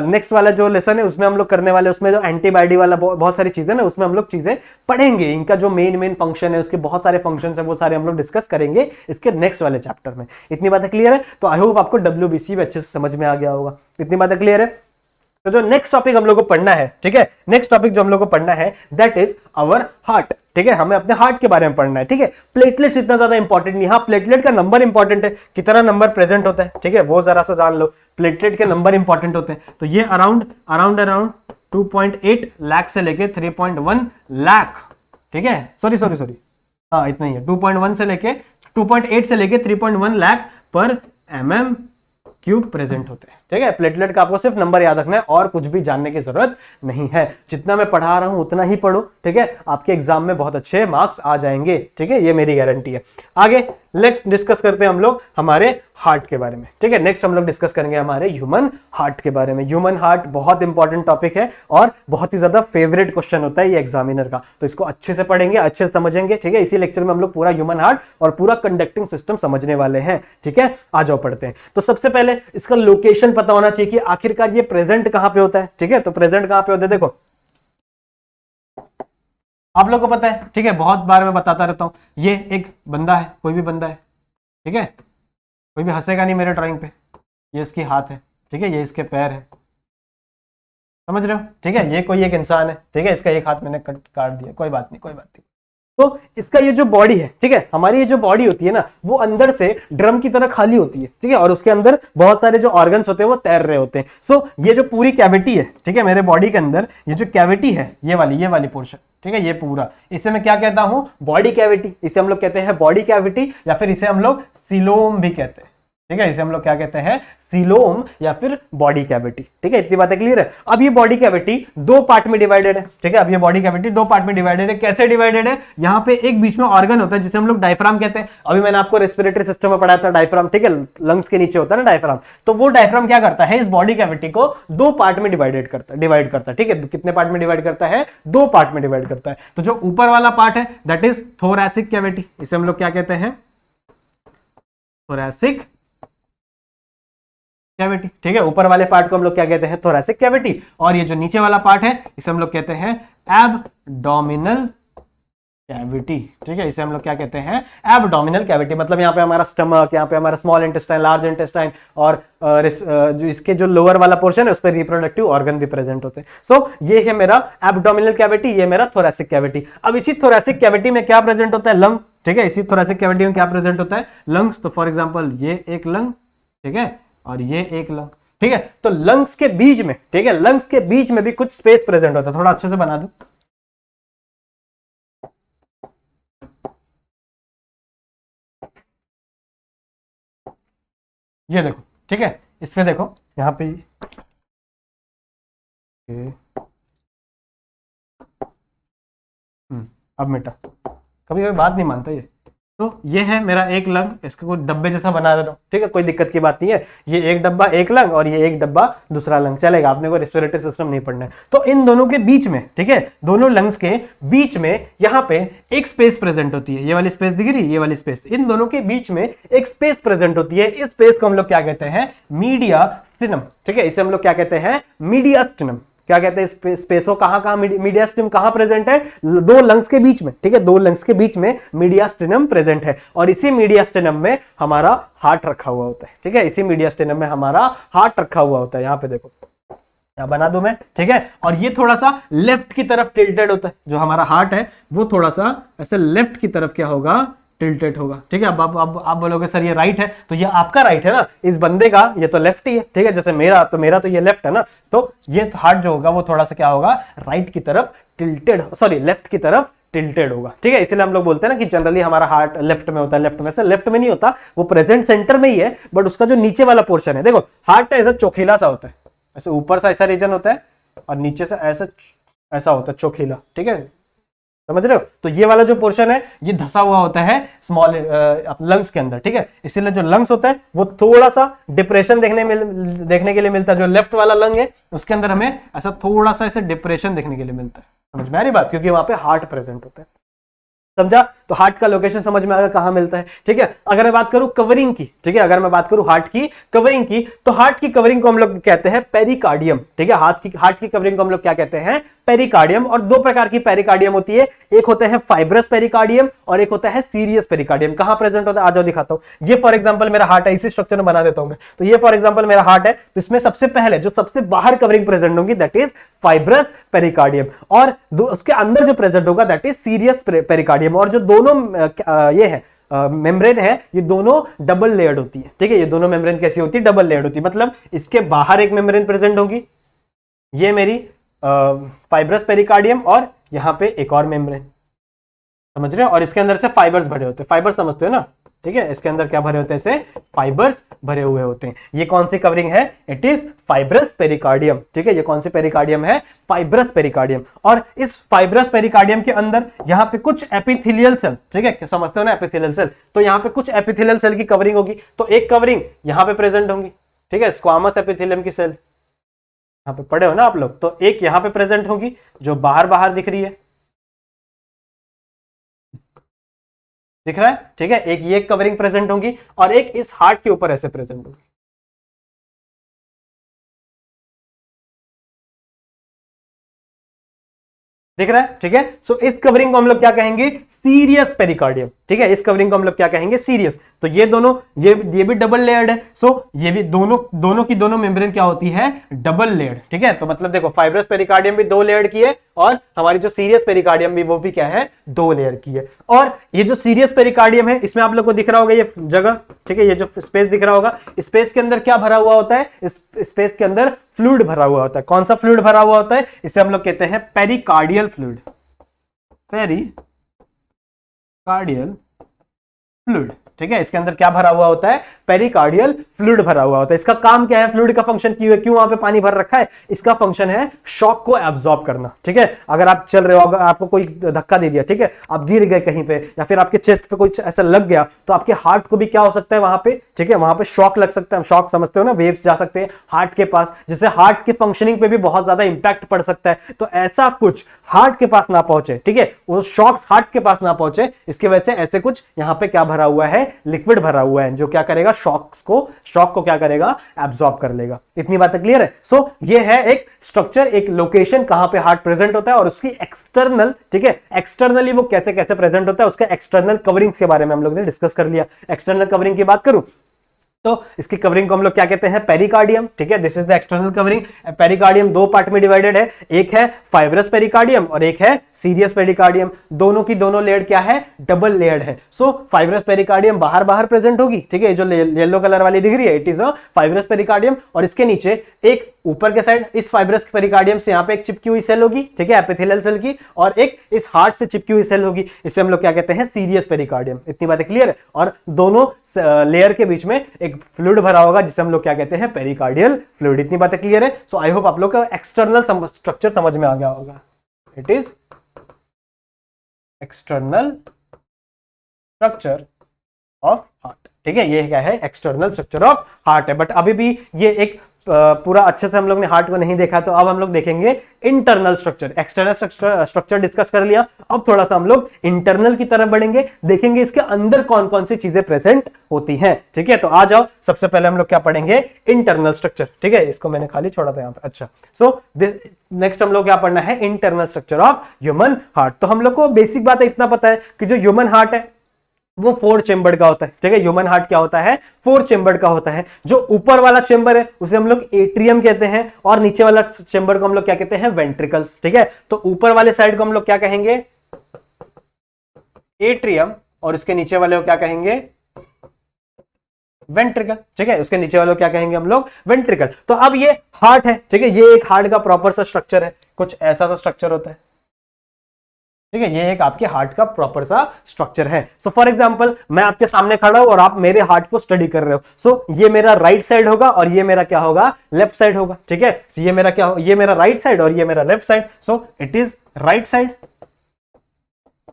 Speaker 1: नेक्स्ट वाला जो लेसन है उसमें हम लोग करने वाले, उसमें जो एंटीबॉडी वाला बहुत सारी चीजें ना, उसमें हम लोग चीजें पढ़ेंगे। इनका जो मेन फंक्शन है, उसके बहुत सारे फंक्शन है, वो सारे हम लोग डिस्कस करेंगे इसके नेक्स्ट वाले चैप्टर में। इतनी बातें क्लियर है। तो आई होप आपको WBC भी अच्छे से समझ में आ गया होगा। इतनी बातें क्लियर है। तो जो नेक्स्ट टॉपिक हम लोग को पढ़ना है, ठीक है, नेक्स्ट टॉपिक जो हम लोग को पढ़ना है दैट इज आवर हार्ट, ठीक है। हमें अपने हार्ट के बारे में पढ़ना है, ठीक है। प्लेटलेट्स इतना ज्यादा इंपॉर्टेंट नहीं, हाँ प्लेटलेट का नंबर इंपॉर्टेंट है, कितना नंबर प्रेजेंट होता है, ठीक है, वो जरा सा जान लो। प्लेटलेट के नंबर इंपॉर्टेंट होते हैं। तो ये अराउंड 2.8 लाख से लेके 3.1 लाख, ठीक है, सॉरी हाँ इतना ही है, 2.8 से लेके 3.1 लाख पर mm क्यूब प्रेजेंट होते हैं, ठीक है। प्लेटलेट का आपको सिर्फ नंबर याद रखना है और कुछ भी जानने की जरूरत नहीं है। जितना मैं पढ़ा रहा हूं उतना ही पढ़ो, ठीक है, आपके एग्जाम में बहुत अच्छे मार्क्स आ जाएंगे, ठीक है, ये मेरी गारंटी है। आगे नेक्स्ट डिस्कस करते हैं हम लोग हमारे हार्ट के बारे में, ठीक है। नेक्स्ट हम लोग डिस्कस करेंगे हमारे ह्यूमन हार्ट के बारे में। ह्यूमन हार्ट बहुत इंपॉर्टेंट टॉपिक है और बहुत ही ज्यादा फेवरेट क्वेश्चन होता है ये एग्जामिनर का, तो इसको अच्छे से पढ़ेंगे, अच्छे से समझेंगे, ठीक है। इसी लेक्चर में हम लोग पूरा ह्यूमन हार्ट और पूरा कंडक्टिंग सिस्टम समझने वाले हैं, ठीक है। आ जाओ पढ़ते हैं। तो सबसे पहले इसका लोकेशन पता होना चाहिए कि आखिरकार ये प्रेजेंट कहां पे होता है, ठीक है। तो प्रेजेंट कहां पे होता है, देखो आप लोग को पता है, ठीक है, बहुत बार मैं बताता रहता हूं। ये एक बंदा है, कोई भी बंदा है, ठीक है, कोई भी हंसेगा नहीं मेरे ड्राइंग पे। ये इसकी हाथ है, ठीक है, ये इसके पैर है, समझ रहे हो, ठीक है। ये कोई एक इंसान है, ठीक है, इसका एक हाथ मैंने काट दिया, कोई बात नहीं। तो इसका ये जो बॉडी है, ठीक है, हमारी ये जो बॉडी होती है ना, वो अंदर से ड्रम की तरह खाली होती है, ठीक है, और उसके अंदर बहुत सारे जो ऑर्गन्स होते हैं वो तैर रहे होते हैं। सो ये जो पूरी कैविटी है, ठीक है, मेरे बॉडी के अंदर ये जो कैविटी है, ये वाली पोर्शन, ठीक है, ये पूरा, इसे मैं क्या कहता हूं, बॉडी कैविटी। इसे हम लोग कहते हैं बॉडी कैविटी या फिर इसे हम लोग सीलोम भी कहते हैं, ठीक है। इसे हम लोग क्या कहते हैं, सीलोम या फिर बॉडी कैविटी, ठीक है। इतनी बातें क्लियर है। अब ये बॉडी कैविटी दो पार्ट में डिवाइडेड है, ठीक है। अब ये बॉडी कैविटी दो पार्ट में डिवाइडेड है। कैसे डिवाइडेड है, यहाँ पे एक बीच में ऑर्गन होता है जिसे हम लोग डायफ्राम कहते हैं। अभी मैंने आपको रेस्पिरेटरी सिस्टम में पढ़ाया था डायफ्राम, ठीक है, लंग्स के नीचे होता है ना डायफ्राम। तो वो डायफ्राम क्या करता है, इस बॉडी कैविटी को दो पार्ट में डिवाइड करता है, ठीक है। कितने पार्ट में डिवाइड करता है, दो पार्ट में डिवाइड करता है। तो जो ऊपर वाला पार्ट है दैट इज थोरैसिक कैविटी, इसे हम लोग क्या कहते हैं, थोरैसिक कैविटी, ठीक है। ऊपर वाले पार्ट को हम लोग क्या कहते हैं, थोरैसिक कैविटी। और ये जो नीचे वाला पार्ट है इसे हम लोग कहते हैं एब्डोमिनल कैविटी, ठीक है। इसे हम लोग क्या कहते हैं, एब्डोमिनल कैविटी। मतलब यहाँ पे हमारा स्टमक, यहाँ पे हमारा स्मॉल इंटेस्टाइन, लार्ज इंटेस्टाइन और जो इसके जो लोअर वाला पोर्शन है उस पर रिप्रोडक्टिव ऑर्गन भी प्रेजेंट होते हैं। सो ये है मेरा एब्डोमिनल कैविटी, ये मेरा थोरैसिक कैविटी। अब इसी थोरैसिक कैविटी में क्या प्रेजेंट होता है, लंग, ठीक है। इसी थोरैसिक कैविटी में क्या प्रेजेंट होता है, लंग्स। तो फॉर एग्जाम्पल ये एक लंग, ठीक है, और ये एक लंग, ठीक है। तो लंग्स के बीच में, ठीक है, लंग्स के बीच में भी कुछ स्पेस प्रेजेंट होता है। थोड़ा अच्छे से बना दूं, ये देखो, ठीक है, इसमें देखो यहां पे अब मिटा, कभी कभी बात नहीं मानता ये। तो ये है मेरा एक लंग, इसको कुछ डब्बे जैसा बना दे रहा हूं, ठीक है, कोई दिक्कत की बात नहीं है। ये एक डब्बा एक लंग और ये एक डब्बा दूसरा लंग, चलेगा, आपने को रेस्पिरेटरी सिस्टम नहीं पढ़ना है। तो इन दोनों के बीच में, ठीक है, दोनों लंग्स के बीच में यहां पे एक स्पेस प्रेजेंट होती है। ये वाली स्पेस दिख रही है, ये वाली स्पेस, इन दोनों के बीच में एक स्पेस प्रेजेंट होती है। इस स्पेस को हम लोग क्या कहते हैं, मीडियास्टिनम, ठीक है। इसे हम लोग क्या कहते हैं, मीडियास्टिनम। क्या कहते हैं, स्पेस को कहां मीडियास्टिनम कहां प्रेजेंट है, दो लंग्स के बीच में, ठीक है, दो लंग्स के बीच में मीडियास्टिनम प्रेजेंट है। और इसी मीडियास्टिनम में हमारा हार्ट रखा हुआ होता है, ठीक है। इसी मीडियास्टिनम में हमारा हार्ट रखा हुआ होता है। यहां पे देखो, यहां बना दूं मैं, ठीक है। और ये थोड़ा सा लेफ्ट की तरफ टिल्टेड होता है, जो हमारा हार्ट है वो थोड़ा सा ऐसे लेफ्ट की तरफ क्या होगा, टिल्टेड होगा, ठीक है। अब आप बोलोगे सर ये राइट है, तो ये आपका राइट है ना, इस बंदे का ये तो लेफ्ट ही है, ठीक है। जैसे मेरा तो ये लेफ्ट है ना, तो ये हार्ट जो होगा वो थोड़ा सा क्या होगा, राइट की तरफ टिल्टेड, सॉरी लेफ्ट की तरफ टिल्टेड होगा, ठीक है। इसलिए हम लोग बोलते हैं ना कि जनरली हमारा हार्ट लेफ्ट में होता है, लेफ्ट में से लेफ्ट में नहीं होता, वो प्रेजेंट सेंटर में ही है, बट उसका जो नीचे वाला पोर्शन है, देखो हार्ट ऐसा चौखीला सा होता है, ऐसे ऊपर सा ऐसा रीजन होता है और नीचे से ऐसा ऐसा होता है चौखीला, ठीक है, समझ रहे हो। तो ये वाला जो पोर्शन है ये धसा हुआ होता है स्मॉल लंग्स के अंदर, ठीक है। इसीलिए जो लंग्स होता है वो थोड़ा सा डिप्रेशन देखने के लिए मिलता है। जो लेफ्ट वाला लंग है उसके अंदर हमें ऐसा थोड़ा सा ऐसे डिप्रेशन देखने के लिए मिलता है, समझ में आ रही बात, क्योंकि वहां पे हार्ट प्रेजेंट होता है, समझा। तो हार्ट का लोकेशन समझ में आएगा कहां मिलता है, ठीक है। अगर मैं बात करूं कवरिंग की, ठीक है, अगर मैं बात करूं हार्ट की कवरिंग की, तो हार्ट की कवरिंग को हम लोग कहते हैं पेरिकार्डियम, ठीक है। हार्ट की कवरिंग को हम लोग क्या कहते हैं, पेरिकार्डियम। और दो प्रकार की पेरिकार्डियम होती है, एक होता है फाइब्रस पेरिकार्डियम और एक होता है सीरियस पेरिकार्डियम। कहां प्रेजेंट होता है, आ जाओ दिखाता हूं। ये फॉर एग्जांपल मेरा हार्ट है, इसी स्ट्रक्चर में बना देता हूं मैं। तो ये फॉर एग्जांपल मेरा हार्ट है, तो इसमें सबसे पहले जो सबसे बाहर कवरिंग प्रेजेंट होगी दैट इज फाइब्रस पेरिकार्डियम, और उसके अंदर जो प्रेजेंट होगा दैट इज सीरियस पेरिकार्डियम। और जो दोनों ये है मेम्ब्रेन है, ये दोनों डबल लेयर्ड होती है, ठीक है। ये दोनों मेम्ब्रेन कैसी होती है, डबल लेयर्ड होती है। मतलब इसके बाहर एक मेम्ब्रेन प्रेजेंट होगी, ये मेरी फाइब्रस पेरिकार्डियम, और यहां पे एक और मेम्ब्रेन, समझ रहे हो। और इसके अंदर से फाइबर्स भरे होते हैं, फाइबर्स समझते हो ना, ठीक है। इसके अंदर क्या भरे होते हैं, ऐसे फाइबर्स भरे हुए होते हैं। ये कौन सी कवरिंग है, इट इज फाइब्रस पेरिकार्डियम, ठीक है। ये कौन सी पेरिकार्डियम है, फाइब्रस पेरिकार्डियम। और इस फाइब्रस पेरिकार्डियम के अंदर यहाँ पे कुछ एपिथेलियल सेल, ठीक है, समझते हो ना एपिथेलियल सेल, तो यहाँ पे कुछ एपिथेलियल सेल की कवरिंग होगी। तो एक कवरिंग यहाँ पे प्रेजेंट होंगी, ठीक है, स्क्वामस एपिथेलियम की सेल, यहाँ पे पढ़े हो ना आप लोग। तो एक यहाँ पे प्रेजेंट होगी जो बाहर बाहर दिख रही है, दिख रहा है, ठीक है। एक ये कवरिंग प्रेजेंट होगी और एक इस हार्ट के ऊपर ऐसे प्रेजेंट होगी, दिख रहा है, ठीक है। सो इस कवरिंग को हम लोग क्या कहेंगे, सीरियस पेरिकार्डियम, ठीक है। इस कवरिंग को हम लोग क्या कहेंगे, सीरियस। तो ये दोनों, ये भी डबल लेयर्ड है। सो ये भी दोनों की दोनों मेम्ब्रेन क्या होती है, डबल लेयर्ड, ठीक है। तो मतलब देखो फाइब्रस पेरिकार्डियम भी 2 लेयर्ड की है, और हमारी जो सीरियस पेरिकार्डियम भी वो भी क्या है, 2 लेयर की है। और ये जो सीरियस पेरिकार्डियम है, इसमें आप लोग को दिख रहा होगा ये जगह, ठीक है, ये जो स्पेस दिख रहा होगा, स्पेस के अंदर क्या भरा हुआ होता है, इस स्पेस के अंदर फ्लूइड भरा हुआ होता है। कौन सा फ्लूइड भरा हुआ होता है, इसे हम लोग कहते हैं पेरिकार्डियल फ्लूइड, पेरिकार्डियल फ्लूइड, ठीक है। इसके अंदर क्या भरा हुआ होता है, पेरिकार्डियल फ्लूइड भरा हुआ होता है। इसका काम क्या है, फ्लूइड का फंक्शन क्यों वहां पे पानी भर रखा है, इसका फंक्शन है शॉक को एब्जॉर्ब करना, ठीक है। अगर आप चल रहे हो, अगर आपको कोई धक्का दे दिया, ठीक है, आप गिर गए कहीं पे, या फिर आपके चेस्ट पे कोई ऐसा लग गया, तो आपके हार्ट को भी क्या हो सकता है वहां पे, ठीक है, वहां पे शॉक लग सकता है। शॉक समझते हो ना, वेव्स जा सकते हैं हार्ट के पास, जिससे हार्ट के फंक्शनिंग पे भी बहुत ज्यादा इंपैक्ट पड़ सकता है। तो ऐसा कुछ हार्ट के पास ना पहुंचे, ठीक है, वो शॉक्स हार्ट के पास ना पहुंचे, इसकी वजह से ऐसे कुछ यहां पे क्या भरा हुआ है, लिक्विड भरा हुआ है, जो क्या करेगा, शॉक को क्या करेगा, एब्जॉर्ब कर लेगा। इतनी बातें क्लियर है। सो ये है एक स्ट्रक्चर, एक लोकेशन कहां पे हार्ट प्रेजेंट होता है, और उसकी एक्सटर्नल, ठीक है, एक्सटर्नली वो कैसे कैसे प्रेजेंट होता है, उसका एक्सटर्नल कवरिंग्स के बारे में हम लोग ने डिस्कस कर लिया। एक्सटर्नल कवरिंग की बात करूं तो इसकी कवरिंग को हम लोग क्या कहते हैं, पेरिकार्डियम, ठीक है। This is the external covering. Pericardium 2 part में डिवाइडेड है, एक है फाइब्रस पेरिकार्डियम और एक है सीरियस पेरिकार्डियम। दोनों की दोनों लेयर क्या है, डबल लेयर्ड है। सो फाइब्रस पेरिकार्डियम बाहर बाहर प्रेजेंट होगी, ठीक है, जो येलो कलर वाली दिख रही है, it is a fibrous pericardium. और इसके नीचे एक ऊपर के साइड इस फाइब्रस पेरिकार्डियम से यहाँ पे एक चिपकी हुई सेल होगी, ठीक है, एपिथेलियल सेल की, और एक इस हार्ट से चिपकी हुई सेल होगी, इसे हम लोग क्या कहते हैं, सीरियस पेरिकार्डियम। इतनी बातें क्लियर है। और दोनों लेयर के बीच में एक फ्लूइड भरा होगा, जिसे हम लोग क्या कहते हैं, पेरिकार्डियल फ्लूइड। इतनी बातें क्लियर है। सो आई होप आप लोग का एक्सटर्नल स्ट्रक्चर समझ में आ गया होगा। It is external structure of heart, ठीक है। ये क्या है, एक्सटर्नल स्ट्रक्चर ऑफ हार्ट है। बट अभी भी ये एक पूरा अच्छे से हम लोग ने हार्ट को नहीं देखा, तो अब हम लोग देखेंगे internal structure. External structure discuss कर लिया, अब थोड़ा सा हम लोग इंटरनल की तरफ बढ़ेंगे, देखेंगे इसके अंदर कौन कौन सी चीजें प्रेजेंट होती हैं, ठीक है। तो आ जाओ, सबसे पहले हम लोग क्या पढ़ेंगे, इंटरनल स्ट्रक्चर, ठीक है। इसको मैंने खाली छोड़ा था यहाँ पे, अच्छा। सो दिस नेक्स्ट हम लोग क्या पढ़ना है, internal structure of human heart. तो हम लोग को बेसिक बात है, इतना पता है कि जो ह्यूमन हार्ट है वो 4 चेंबर का होता है, ठीक है। ह्यूमन हार्ट क्या होता है, 4 चेंबर का होता है। जो ऊपर वाला चेंबर है उसे हम लोग एट्रियम कहते हैं, और नीचे वाला चेंबर को हम लोग क्या कहते हैं, वेंट्रिकल्स, ठीक है। तो ऊपर वाले साइड को हम लोग क्या कहेंगे, एट्रियम, और इसके नीचे वाले को क्या कहेंगे, वेंट्रिकल, ठीक है। उसके नीचे वाले को क्या कहेंगे हम लोग, वेंट्रिकल। तो अब ये हार्ट है, ठीक है, ये एक हार्ट का प्रॉपर सा स्ट्रक्चर है, कुछ ऐसा सा स्ट्रक्चर होता है, ठीक है, ये एक आपके हार्ट का प्रॉपर सा स्ट्रक्चर है। सो फॉर एग्जांपल मैं आपके सामने खड़ा हूं और आप मेरे हार्ट को स्टडी कर रहे हो। सो ये मेरा राइट साइड होगा और ये मेरा क्या होगा, लेफ्ट साइड होगा। ठीक है, so ये मेरा क्या हो, ये मेरा राइट साइड और ये मेरा left side. So it is right side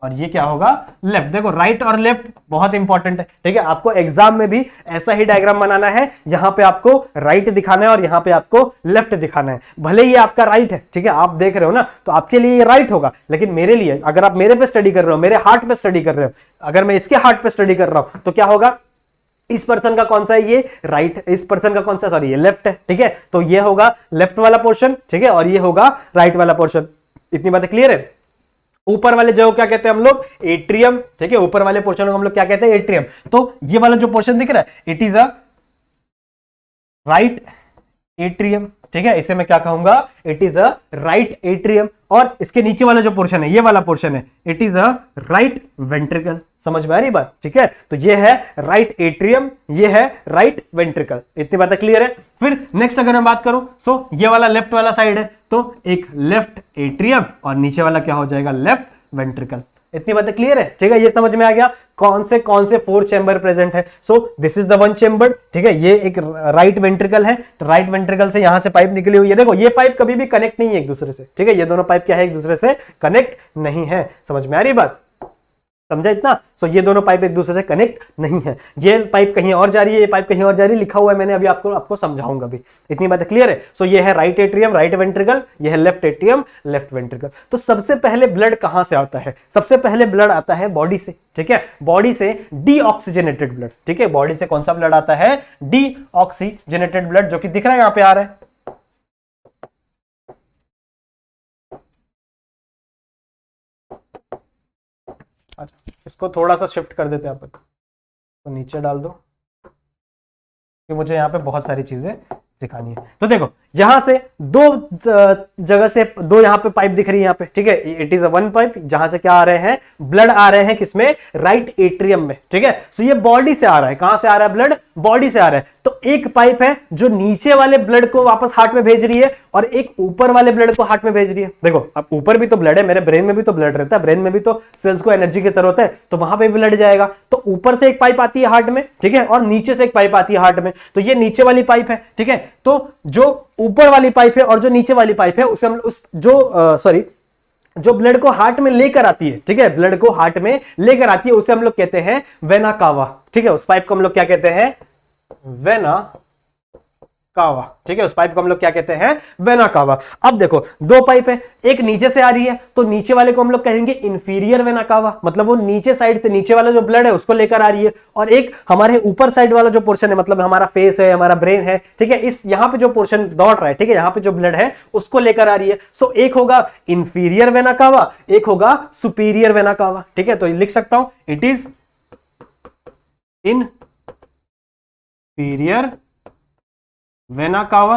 Speaker 1: और ये क्या होगा, लेफ्ट। देखो राइट और लेफ्ट बहुत इंपॉर्टेंट है। ठीक है, आपको एग्जाम में भी ऐसा ही डायग्राम बनाना है, यहां पे आपको राइट दिखाना है और यहां पे आपको लेफ्ट दिखाना है। भले ही आपका राइट है, ठीक है, आप देख रहे हो ना, तो आपके लिए ये राइट होगा, लेकिन मेरे लिए, अगर आप मेरे पे स्टडी कर रहे हो, मेरे हार्ट पे स्टडी कर रहे हो, अगर मैं इसके हार्ट पे स्टडी कर रहा हूं, तो क्या होगा, इस पर्सन का कौन सा है, ये राइट, इस पर्सन का कौन सा, सॉरी ये लेफ्ट है। ठीक है, तो ये होगा लेफ्ट वाला पोर्शन, ठीक है, और ये होगा राइट वाला पोर्शन। इतनी बातें क्लियर है। ऊपर वाले जगह क्या कहते हैं हम लोग, एट्रियम। ठीक है, ऊपर वाले पोर्शन को हम लोग क्या कहते हैं, एट्रियम। तो ये वाला जो पोर्शन दिख रहा है, it is a right atrium. ठीक है, इसे मैं क्या कहूंगा, it is a right atrium. और इसके नीचे वाला जो पोर्शन है, ये वाला पोर्शन है, it is a right ventricle. समझ में आ रही बात। ठीक है, तो ये है राइट एट्रियम, ये है राइट वेंट्रिकल। इतनी बातें क्लियर है। फिर नेक्स्ट अगर मैं बात करूं, सो ये वाला लेफ्ट वाला साइड है, तो एक लेफ्ट एट्रियम और नीचे वाला क्या हो जाएगा, लेफ्ट वेंट्रिकल। इतनी बातें क्लियर है। ठीक है, ये समझ में आ गया कौन से 4 चैम्बर प्रेजेंट है। So this is the one chamber. ठीक है, ये एक राइट वेंट्रिकल है, तो राइट वेंट्रिकल से यहां से पाइप निकली हुई है। देखो ये पाइप कभी भी कनेक्ट नहीं है एक दूसरे से। ठीक है, ये दोनों पाइप क्या है, एक दूसरे से कनेक्ट नहीं है। समझ में आ रही बात, समझा इतना। सो ये दोनों पाइप एक दूसरे से कनेक्ट नहीं है। ये पाइप कहीं और जा रही है, ये पाइप कहीं और जा रही है, लिखा हुआ है मैंने, अभी आपको समझाऊंगा भी। इतनी बात क्लियर है। सो ये है राइट एट्रियम, राइट वेंट्रिकल, ये है लेफ्ट एट्रियम, लेफ्ट वेंट्रिकल। तो सबसे पहले ब्लड कहां से आता है, सबसे पहले ब्लड आता है बॉडी से। ठीक है, बॉडी से डीऑक्सीजनेटेड ब्लड। ठीक है, बॉडी से कौन सा ब्लड आता है, डीऑक्सीजनेटेड ब्लड, जो कि दिख रहा है यहां पे आ रहा है। इसको थोड़ा सा शिफ्ट कर देते हैं आप, तो नीचे डाल दो, कि मुझे यहाँ पे बहुत सारी चीजें सिखानी है। तो देखो यहां से दो जगह से दो यहाँ पे पाइप दिख रही है यहाँ पे। ठीक है, it is a one pipe, जहां से क्या आ रहे हैं, ब्लड आ रहे हैं, किसमें, राइट एट्रियम में। ठीक है, सो ये बॉडी से आ रहा है। कहां से आ रहा है ब्लड, बॉडी से आ रहा है। तो एक पाइप है जो नीचे वाले ब्लड को वापस हार्ट में भेज रही है, और एक ऊपर वाले ब्लड को हार्ट में भेज रही है। देखो अब ऊपर भी तो ब्लड है, मेरे ब्रेन में भी तो ब्लड रहता है, ब्रेन में भी तो सेल्स को एनर्जी की जरूरत है, तो वहां पे ब्लड जाएगा। तो ऊपर से एक पाइप आती है हार्ट में, ठीक है, और नीचे से एक पाइप आती है हार्ट में। तो ये नीचे वाली पाइप है। ठीक है, तो जो ऊपर वाली पाइप है और जो नीचे वाली पाइप है, उसे हम जो ब्लड को हार्ट में लेकर आती है, ठीक है, ब्लड को हार्ट में लेकर आती है, उसे हम लोग कहते हैं वेना कावा। ठीक है, उस पाइप को हम लोग क्या कहते हैं, वेना कावा। ठीक है, उस पाइप को हम लोग क्या कहते हैं, वेना कावा। अब देखो दो पाइप है, एक नीचे से आ रही है, तो नीचे वाले को हम लोग कहेंगे इंफीरियर वेना कावा, मतलब वो नीचे साइड से, नीचे वाला जो ब्लड है उसको लेकर आ रही है। और एक हमारे ऊपर साइड वाला जो पोर्शन है, मतलब हमारा फेस है, हमारा ब्रेन है, ठीक है, इस यहां पे जो पोर्शन दौड़ रहा है, ठीक है, यहां पे जो ब्लड है उसको लेकर आ रही है। सो एक होगा इंफीरियर वेना कावा, एक होगा सुपीरियर वेना कावा। ठीक है, तो लिख सकता हूं, it is inferior vena cava.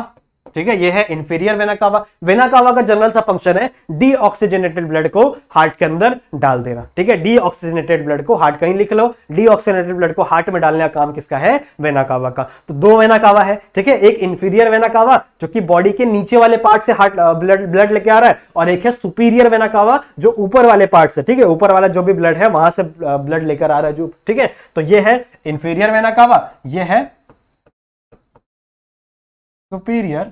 Speaker 1: ठीक है, ये है inferior vena cava. Vena cava का जनरल सा फंक्शन है डीऑक्सीजनेटेड ब्लड को हार्ट के अंदर डाल देना। ठीक है, डीऑक्सीजनेटेड ब्लड को हार्ट, कहीं लिख लो, डीऑक्सीजनेटेड ब्लड को हार्ट में डालने का काम किसका है, वेना कावा का। तो दो वेना कावा है। ठीक है, एक इंफीरियर वेना कावा जो कि बॉडी के नीचे वाले पार्ट से हार्ट ब्लड लेके आ रहा है, और एक है सुपीरियर वेना कावा जो ऊपर वाले पार्ट से, ठीक है, ऊपर वाला जो भी ब्लड है वहां से ब्लड लेकर आ रहा है जो। ठीक है, तो ये है इंफीरियर वेना कावा, ये है सुपीरियर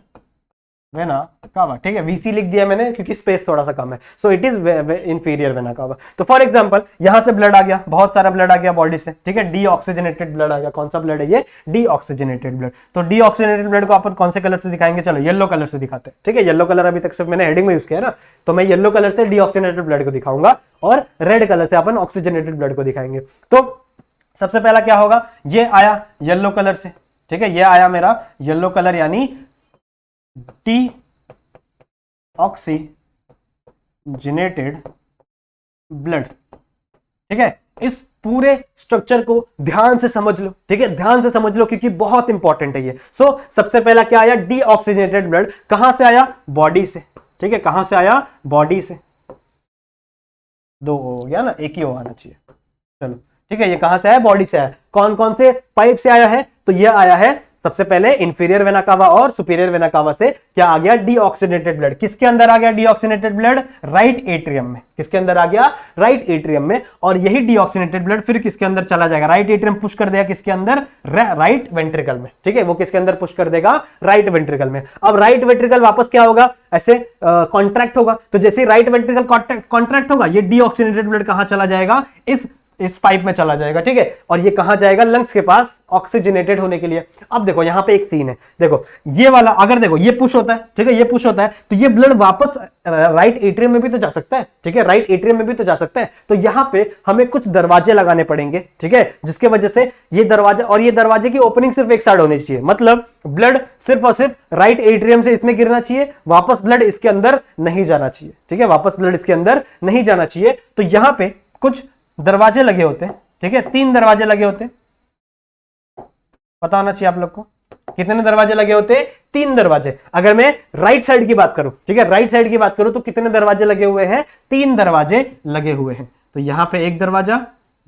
Speaker 1: वेना कावा। ठीक है, वीसी लिख दिया मैंने क्योंकि स्पेस थोड़ा सा कम है। सो it is inferior vena cava. तो फॉर एग्जांपल यहां से ब्लड आ गया, बहुत सारा ब्लड आ गया बॉडी से। ठीक है, डीऑक्सीजनेटेड ब्लड आ गया। कौन सा ब्लड है ये, डीऑक्सीजनेटेड ब्लड। तो डीऑक्सीजनेटेड ब्लड को अपन कौन से कलर से दिखाएंगे, चलो येलो कलर से दिखाते हैं। ठीक है, येलो कलर अभी तक सिर्फ मैंने हेडिंग में यूज किया ना, तो मैं येलो कलर से डीऑक्सीजनेटेड ब्लड को दिखाऊंगा, और रेड कलर से अपन ऑक्सीजनेटेड ब्लड को दिखाएंगे। तो सबसे पहला क्या होगा, ये आया येलो कलर से। ठीक है, ये आया मेरा येलो कलर, यानी डीऑक्सीजनेटेड ब्लड। ठीक है, इस पूरे स्ट्रक्चर को ध्यान से समझ लो। ठीक है, ध्यान से समझ लो क्योंकि बहुत इंपॉर्टेंट है ये। सो सबसे पहला क्या आया, डीऑक्सीजनेटेड ब्लड। कहां से आया, बॉडी से। ठीक है, कहां से आया, बॉडी से। दो हो गया ना, एक ही हो आना चाहिए। चलो ठीक है, ये कहां से आया, बॉडी से आया। कौन कौन से पाइप से आया है, तो ये आया है सबसे पहले इंफीरियर वेना कावा और सुपीरियर वेना कावा से क्या आ गया, डीऑक्सीनेटेड ब्लड। किसके अंदर आ गया डीऑक्सीनेटेड ब्लड, राइट एट्रियम में। किसके अंदर आ गया, राइट एट्रियम में। और यही डीऑक्सीनेटेड ब्लड फिर किसके अंदर चला जाएगा, राइट एट्रियम पुश कर देगा किसके अंदर, राइट वेंट्रिकल में। ठीक है, वो किसके अंदर पुश कर देगा, राइट वेंट्रिकल में। अब राइट वेंट्रिकल वापस क्या होगा, ऐसे कॉन्ट्रैक्ट होगा। तो जैसे राइट वेंट्रिकल कॉन्ट्रैक्ट होगा, ये डीऑक्सीनेटेड ब्लड कहां चला जाएगा, इस पाइप में चला जाएगा। ठीक है, और ये कहां जाएगा, लंग्स के पास ऑक्सीजनेटेड होने के लिए। अब देखो यहां पे एक सीन है, देखो ये वाला, अगर देखो ये पुश होता है, ठीक है, ये पुश होता है, तो ये ब्लड वापस राइट एट्रियम में भी तो जा सकता है। ठीक है, राइट एट्रियम में भी तो जा सकता है। तो यहां पे हमें कुछ दरवाजे लगाने पड़ेंगे। ठीक है, जिसके वजह से ये दरवाजा, और ये दरवाजे की ओपनिंग सिर्फ एक साइड होनी चाहिए, मतलब ब्लड सिर्फ और सिर्फ राइट एट्रियम से इसमें गिरना चाहिए, वापस ब्लड इसके अंदर नहीं जाना चाहिए। ठीक है, वापस ब्लड इसके अंदर नहीं जाना चाहिए। तो यहां पे कुछ दरवाजे लगे होते हैं। ठीक है, 3 दरवाजे लगे होते हैं, पता होना चाहिए आप लोग को। कितने दरवाजे लगे होते हैं, 3 दरवाजे। अगर मैं राइट साइड की बात करूं, ठीक है, राइट साइड की बात करूं तो कितने दरवाजे लगे हुए हैं, 3 दरवाजे लगे हुए हैं। तो यहां पे 1 दरवाजा,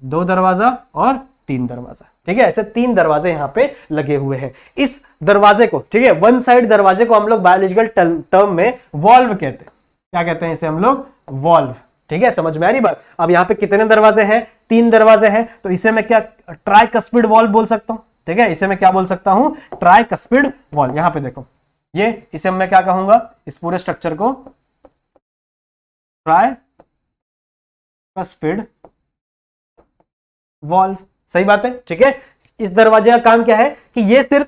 Speaker 1: 2 दरवाजा और 3 दरवाजा। ठीक है, ऐसे 3 दरवाजे यहां पे लगे हुए हैं। इस दरवाजे को, ठीक है, वन साइड दरवाजे को हम लोग बायोलॉजिकल टर्म में वॉल्व कहते हैं। क्या कहते हैं इसे हम लोग, वॉल्व। ठीक है, समझ में आ रही बात। अब यहां पे कितने दरवाजे हैं, 3 दरवाजे हैं। तो इसे मैं क्या ट्राइकस्पिड वॉल्व बोल सकता हूं। ठीक है, इसे मैं क्या बोल सकता हूं, ट्राइकस्पिड वॉल्व। यहां पे देखो ये, इसे मैं क्या कहूंगा, इस पूरे स्ट्रक्चर को ट्राइकस्पिड वॉल्व। सही बात है। ठीक है, इस दरवाजे का काम क्या है कि ये सिर्फ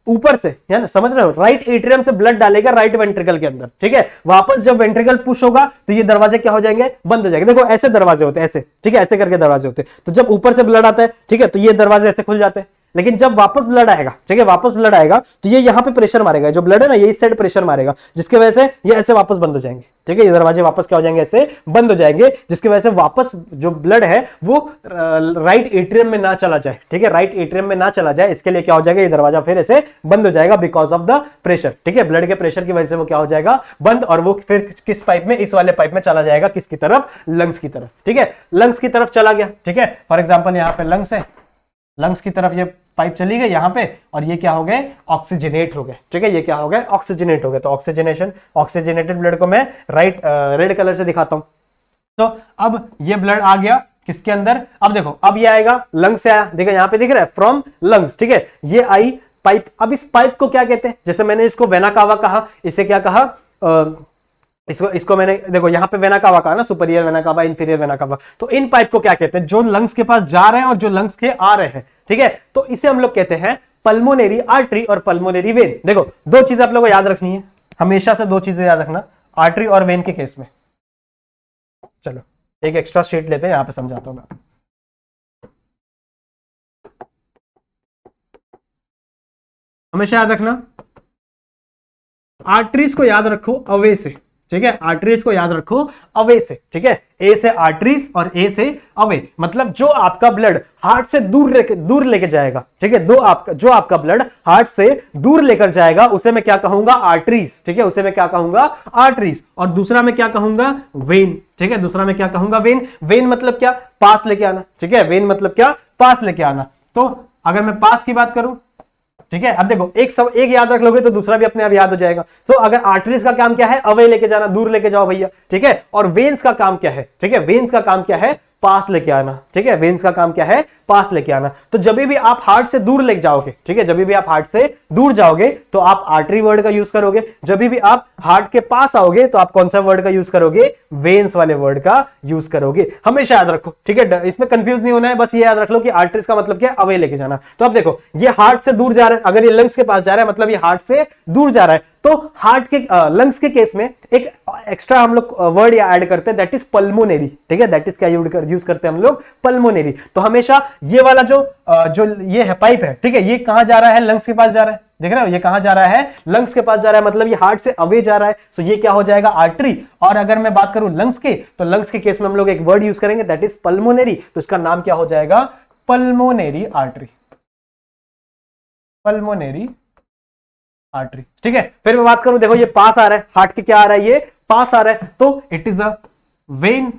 Speaker 1: ऊपर से, है ना, समझ रहे हो, राइट एट्रियम से ब्लड डालेगा राइट वेंट्रिकल के अंदर। ठीक है, वापस जब वेंट्रिकल पुश होगा तो ये दरवाजे क्या हो जाएंगे, बंद हो जाएंगे। देखो ऐसे दरवाजे होते हैं, ऐसे। ठीक है, ऐसे करके दरवाजे होते हैं। तो जब ऊपर से ब्लड आता है, ठीक है, तो ये दरवाजे ऐसे खुल जाते हैं। लेकिन जब वापस ब्लड आएगा, ठीक है, वापस ब्लड आएगा तो ये यहां पे प्रेशर मारेगा, जो ब्लड है ना, ये इस साइड प्रेशर मारेगा, जिसकी वजह से ये ऐसे वापस बंद हो जाएंगे। ठीक है, ये दरवाजे वापस क्या हो जाएंगे, ऐसे बंद हो जाएंगे, जिसकी वजह से वापस जो ब्लड है वो राइट एट्रियम में ना चला जाए। ठीक है, राइट एट्रियम में ना चला जाए, इसके लिए क्या हो जाएगा, ये दरवाजा फिर ऐसे बंद हो जाएगा बिकॉज ऑफ द प्रेशर। ठीक है, ब्लड के प्रेशर की वजह से वो क्या हो जाएगा, बंद, और वो फिर किस पाइप में, इस वाले पाइप में चला जाएगा, किसकी तरफ, लंग्स की तरफ। ठीक है, लंग्स की तरफ चला गया। ठीक है, फॉर एग्जाम्पल यहाँ पे लंग्स है, लंग्स की तरफ ये पाइप चली गई यहां पे, और ये क्या हो गए, ऑक्सीजनेट हो गए। ठीक है, ये क्या हो गए, ऑक्सीजनेट हो गए। तो ऑक्सीजनेशन, ऑक्सीजनेटेड ब्लड को मैं रेड कलर से दिखाता हूं। तो अब ये ब्लड आ गया किसके अंदर, अब देखो, अब ये आएगा लंग्स से आया, देखो यहां पे दिख रहा है फ्रॉम लंग्स। ठीक है, ये आई पाइप। अब इस पाइप को क्या कहते हैं, जैसे मैंने इसको वेना कावा कहा, इसे क्या कहा, इसको मैंने, देखो यहां पे वेना कावा कहा ना, superior vena cava, inferior vena cava. तो इन पाइप को क्या कहते हैं, जो लंग्स के पास जा रहे हैं और जो लंग्स के आ रहे हैं। ठीक है, तो इसे हम लोग कहते हैं पल्मोनरी आर्टरी और पल्मोनरी वेन। देखो 2 चीजें आप लोगों को याद रखनी है, हमेशा से 2 चीजें याद रखना, आर्टरी और वेन के केस में। चलो एक एक्स्ट्रा शीट लेते हैं, यहां पे समझाता हूं मैं। हमेशा याद रखना, आर्टरीज को याद रखो अवे से। ठीक है, आर्टरीज को याद रखो अवे से। ठीक है, ए से आर्टरीज और ए से अवे, मतलब जो आपका ब्लड हार्ट से दूर लेके जाएगा। ठीक है, जो आपका ब्लड हार्ट से दूर लेकर जाएगा उसे मैं क्या कहूंगा, आर्टरीज। ठीक है, उसे मैं क्या कहूंगा, आर्टरीज। और दूसरा मैं क्या कहूंगा, वेन। ठीक है, दूसरा मैं क्या कहूंगा, वेन। वेन मतलब क्या, पास लेके आना। ठीक है, वेन मतलब क्या, पास लेके आना। तो अगर मैं पास की बात करूं, ठीक है, अब देखो एक याद रख लोगे तो दूसरा भी अपने आप याद हो जाएगा। तो अगर आर्टरीज का काम क्या है, अवे लेके जाना, दूर लेके जाओ भैया। ठीक है, और वेन्स का काम क्या है, ठीक है, वेन्स का काम क्या है, पास लेके आना। ठीक है, वेन्स का काम क्या है, पास लेके आना। तो जब भी आप हार्ट से दूर लेके जाओगे, ठीक है, जब भी आप हार्ट से दूर जाओगे तो आप आर्टरी वर्ड का यूज करोगे। जब भी आप हार्ट के पास आओगे तो आप कौन सा वर्ड का यूज करोगे, वेन्स वाले वर्ड का यूज करोगे। हमेशा याद रखो। ठीक है, इसमें कंफ्यूज नहीं होना है, बस ये याद रख लो कि आर्टरीज का मतलब क्या है, अवे लेके जाना। तो अब देखो ये हार्ट से दूर जा रहा है, अगर ये लंग्स के पास जा रहा है मतलब ये हार्ट से दूर जा रहा है। तो हार्ट के लंग्स के केस में एक एक्स्ट्रा हम लोग वर्ड या ऐड करते हैं, दैट इज पल्मोनरी। ठीक है, दैट इज क्या यूज करते हैं हम लोग, पल्मोनरी। तो हमेशा ये वाला जो ये है पाइप है, ठीक है, ये कहां जा रहा है, लंग्स के पास जा रहा है। देख रहे हो, ये कहां जा रहा है, लंग्स के पास जा रहा है, मतलब ये हार्ट से अवे जा रहा है। सो ये क्या हो जाएगा, आर्टरी। और अगर मैं बात करूं लंग्स के, तो लंग्स के केस में हम लोग एक वर्ड यूज करेंगे, दैट इज पल्मोनरी। तो इसका नाम क्या हो जाएगा, पल्मोनरी आर्टरी, पल्मोनरी आर्टरी। ठीक है, फिर मैं बात करूं, देखो ये पास आ रहा है, हार्ट के क्या आ रहा है, ये पास आ रहा है, तो इट इज अ वेन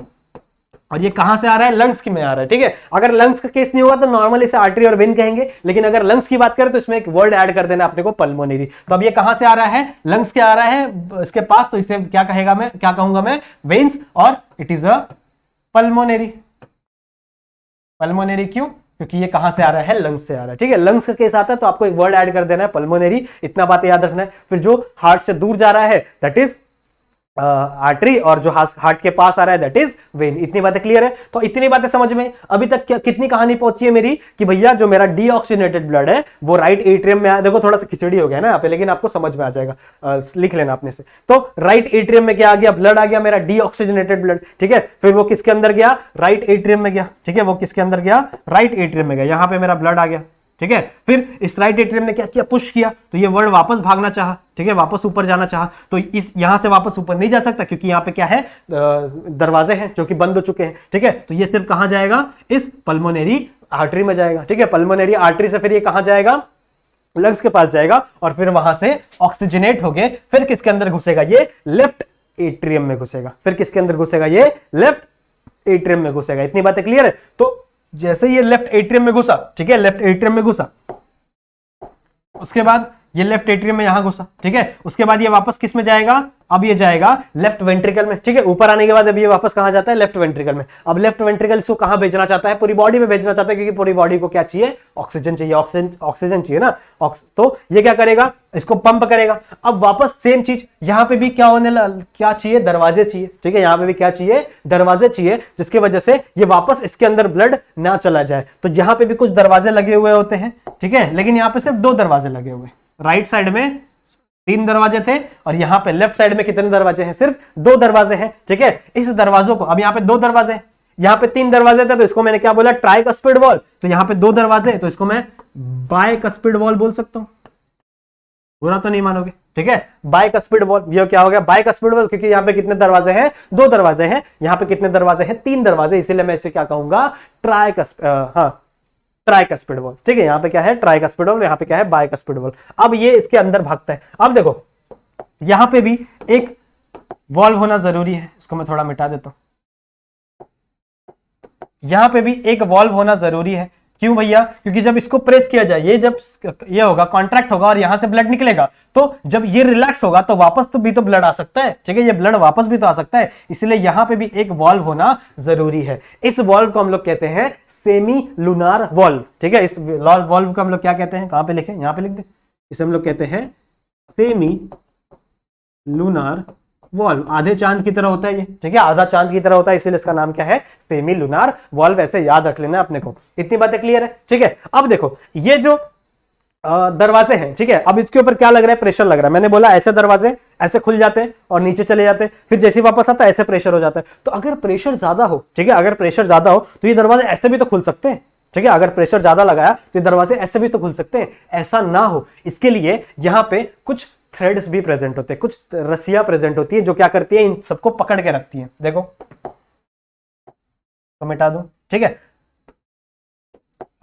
Speaker 1: और ये कहां से आ रहा है, लंग्स की में आ रहा है। ठीक है, अगर लंग्स का केस नहीं होगा तो नॉर्मल इसे आर्टरी और वेन कहेंगे, लेकिन अगर लंग्स की बात करें तो इसमें एक वर्ड ऐड कर देना अपने को, पल्मोनरी। तो अब ये कहां से आ रहा है, लंग्स के आ रहा है इसके पास, तो इसे क्या कहेगा, मैं क्या कहूंगा, मैं वेन्स, और it is a pulmonary. Pulmonary क्यों, क्योंकि ये कहां से आ रहा है, लंग्स से आ रहा है। ठीक है, लंग्स का केस आता है तो आपको एक वर्ड ऐड कर देना है, पल्मोनरी, इतना बात याद रखना है। फिर जो हार्ट से दूर जा रहा है दैट इज आर्टरी, और जो हार्ट के पास आ रहा है दैट इज वेन। इतनी बातें क्लियर है। तो इतनी बातें समझ में अभी तक कितनी कहानी पहुंची है मेरी, कि भैया जो मेरा डीऑक्सीजनेटेड ब्लड है वो राइट एट्रियम में, देखो थोड़ा सा खिचड़ी हो गया ना यहाँ पे, लेकिन आपको समझ में आ जाएगा, लिख लेना अपने से। तो राइट एट्रियम में क्या आ गया, ब्लड आ गया मेरा डीऑक्सीजनेटेड ब्लड। ठीक है, फिर वो किसके अंदर गया, राइट एट्रियम में गया। ठीक है, वो किसके अंदर गया, राइट एट्रियम में गया, यहां पे मेरा ब्लड आ गया। ठीक है, फिर इस राइट एट्रियम ने क्या किया, पुश किया, तो ये वर्ड वापस भागना चाहा। ठीक है, वापस ऊपर जाना चाहा, तो इस यहां से वापस ऊपर नहीं जा सकता, क्योंकि यहां पे क्या है, दरवाजे हैं जो कि बंद हो चुके हैं। ठीक है, तो ये सिर्फ कहां जाएगा, इस पल्मोनरी आर्टरी में जाएगा। ठीक है, पल्मोनरी आर्टरी से फिर ये कहां जाएगा, लंग्स के पास जाएगा, और फिर वहां से ऑक्सीजनेट हो गए, फिर किसके अंदर घुसेगा, ये लेफ्ट एट्रियम में घुसेगा। फिर किसके अंदर घुसेगा, ये लेफ्ट एट्रियम में घुसेगा। इतनी बातें क्लियर है। तो जैसे ये लेफ्ट एट्रियम में घुसा, ठीक है, लेफ्ट एट्रियम में घुसा, उसके बाद ये लेफ्ट एट्रियम में यहां घुसा। ठीक है, उसके बाद ये वापस किस में जाएगा, अब ये जाएगा लेफ्ट वेंट्रिकल में। ठीक है, ऊपर आने के बाद अब ये वापस कहां जाता है, लेफ्ट वेंट्रिकल में। अब लेफ्ट वेंट्रिकल इसको कहां भेजना चाहता है, पूरी बॉडी में भेजना चाहता है, क्योंकि पूरी बॉडी को क्या चाहिए, ऑक्सीजन चाहिए, ऑक्सीजन चाहिए ना। तो ये क्या करेगा, इसको पंप करेगा। अब वापस सेम चीज यहां पे भी क्या होने क्या चाहिए, दरवाजे चाहिए। ठीक है, यहां पे भी क्या चाहिए, दरवाजे चाहिए, जिसकी वजह से ये वापस इसके अंदर ब्लड ना चला जाए। तो यहां पे भी कुछ दरवाजे लगे हुए होते हैं। ठीक है, लेकिन यहां पे सिर्फ 2 दरवाजे लगे हुए, राइट साइड में 3 दरवाजे थे, और यहां पे लेफ्ट साइड में कितने दरवाजे हैं, सिर्फ 2 दरवाजे हैं। ठीक है, इस दरवाजों को, अब यहां पे 2 दरवाजे हैं, यहां पे 3 दरवाजे थे, तो इसको मैंने क्या बोला, ट्राइकस्पिड वॉल। तो यहां पे 2 दरवाजे, तो इसको मैं बाइकस्पिड वॉल बोल सकता हूं। बुरा तो नहीं मानोगे। ठीक है, बाइकस्पिड वॉल, ये क्या हो गया, बाइकस्पिड वॉल, क्योंकि यहां पे कितने दरवाजे हैं, 2 दरवाजे हैं। यहां पे कितने दरवाजे हैं, 3 दरवाजे, इसीलिए मैं इसे क्या कहूंगा, ट्राइकस्पिड वॉल। ठीक है, यहां पे क्या है, ट्राइकस्पिड वॉल, यहां पे क्या है, बाइकस्पिड वॉल। अब ये इसके अंदर भागता है। अब देखो यहां पे भी एक वॉल्व होना जरूरी है, इसको मैं थोड़ा मिटा देता हूं। यहां पे भी एक वॉल्व होना जरूरी है। क्यों भैया, क्योंकि जब इसको प्रेस किया जाए, ये जब ये होगा, कॉन्ट्रैक्ट होगा और यहां से ब्लड निकलेगा, तो जब ये रिलैक्स होगा तो वापस तो भी तो ब्लड आ सकता है। ठीक है, ये ब्लड वापस भी तो आ सकता है, इसलिए यहां पे भी एक वॉल्व होना जरूरी है। इस वॉल्व को हम लोग कहते हैं सेमी लूनार वॉल्व। ठीक है, इस वॉल्व को हम लोग क्या कहते हैं, कहां पे लिखे, यहां पे लिख दे, इसे हम लोग कहते हैं सेमी लूनार वॉल्व। आधे चांद की तरह होता है ये। ठीक है, आधा चांद की तरह होता है, इसीलिए इसका नाम क्या है, सेमी लूनार वॉल्व। ऐसे याद रख लेना अपने को। इतनी बातें क्लियर है। ठीक है, अब देखो ये जो दरवाजे हैं, ठीक है, अब इसके ऊपर क्या लग रहा है, प्रेशर लग रहा है। मैंने बोला ऐसे दरवाजे ऐसे खुल जाते हैं और नीचे चले जाते हैं, फिर जैसे वापस आता है ऐसे प्रेशर हो जाता है। तो अगर प्रेशर ज्यादा हो, ठीक है, अगर प्रेशर ज्यादा हो तो ये दरवाजे ऐसे भी तो खुल सकते हैं। ठीक है, अगर प्रेशर ज्यादा लगाया तो ये दरवाजे ऐसे भी तो खुल सकते हैं। ऐसा ना हो इसके लिए यहां पे कुछ थ्रेड्स भी प्रेजेंट होते हैं, कुछ रस्सियां प्रेजेंट होती है, जो क्या करती है, इन सबको पकड़ के रखती है। देखो तो मिटा दूं। ठीक है,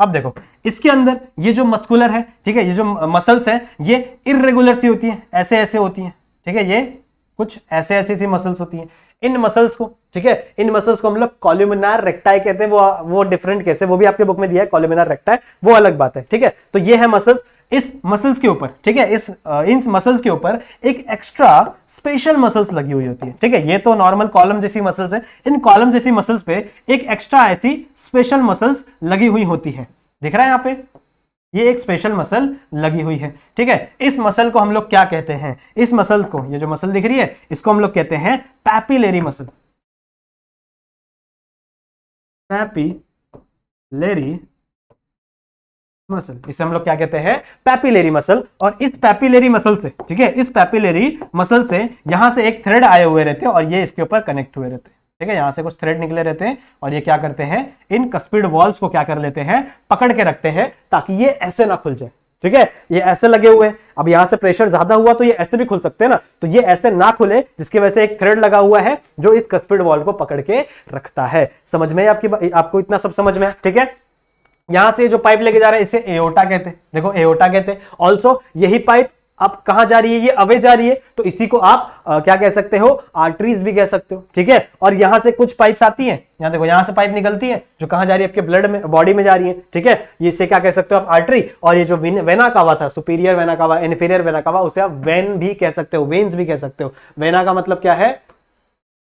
Speaker 1: अब देखो इसके अंदर ये जो मस्कुलर है, ठीक है, ये जो मसल्स हैं, ये इर्रेगुलर सी होती हैं, ऐसे ऐसे होती हैं। ठीक है, ये कुछ ऐसे ऐसी सी मसल्स होती हैं। इन मसल्स को, ठीक है, इन मसल्स को हम लोग कॉलुमिनार रेक्टाई कहते हैं। वो डिफरेंट केस है, वो भी आपके बुक में दिया है, कॉलुमिनार रेक्टाई, वो अलग बात है। ठीक है, तो ये है मसल्स। इस मसल्स के ऊपर, ठीक है, इन मसल्स के ऊपर एक एक्स्ट्रा स्पेशल मसल्स लगी हुई होती है। ठीक है, ये तो नॉर्मल कॉलम जैसी मसल्स है, इन कॉलम जैसी मसल्स पे एक एक्स्ट्रा ऐसी स्पेशल मसल्स लगी हुई होती है। दिख रहा है यहाँ पे, ये एक स्पेशल मसल लगी हुई है। ठीक है, इस मसल को हम लोग क्या कहते हैं, इस मसल को, ये जो मसल दिख रही है, इसको हम लोग कहते हैं पैपिलेरी मसल। पैपिलेरी मसल, इसे हम लोग क्या कहते हैं, पैपिलेरी मसल। और इस पैपिलेरी मसल से, ठीक है, इस पैपिलेरी मसल से यहां से एक थ्रेड आए हुए रहते हैं और ये इसके ऊपर कनेक्ट हुए रहते हैं। ठीक है, यहां से कुछ थ्रेड निकले रहते हैं और ये क्या करते हैं, इन कस्पिड वॉल्स को क्या कर लेते हैं, पकड़ के रखते हैं, ताकि ये ऐसे ना खुल जाए। ठीक है, ये ऐसे लगे हुए हैं। अब यहां से प्रेशर ज्यादा हुआ तो ये ऐसे भी खुल सकते हैं ना, तो ये ऐसे ना खुले, जिसकी वजह से एक थ्रेड लगा हुआ है जो इस कस्पिड वॉल को पकड़ के रखता है। समझ में आपको इतना सब समझ में है। ठीक है, यहां से जो पाइप लेके जा रहे हैं इसे एओर्टा कहते हैं। देखो एओर्टा कहते हैं। ऑल्सो यही पाइप अब कहां जा रही है, ये अवे जा रही है, तो इसी को आप क्या कह सकते हो, आर्टरीज भी कह सकते हो, ठीक है। और यहां से कुछ पाइप्स आती हैं, यहां देखो यहां से पाइप निकलती है जो कहां जा रही है, आपके ब्लड में, बॉडी में जा रही है, ठीक है। ये इसे क्या कह सकते हो आप, आर्टरी। और ये जो वेना कावा था, superior vena cava, inferior vena cava, उसे आप वेन भी कह सकते हो, वेन्स भी कह सकते हो। वेना का मतलब क्या है,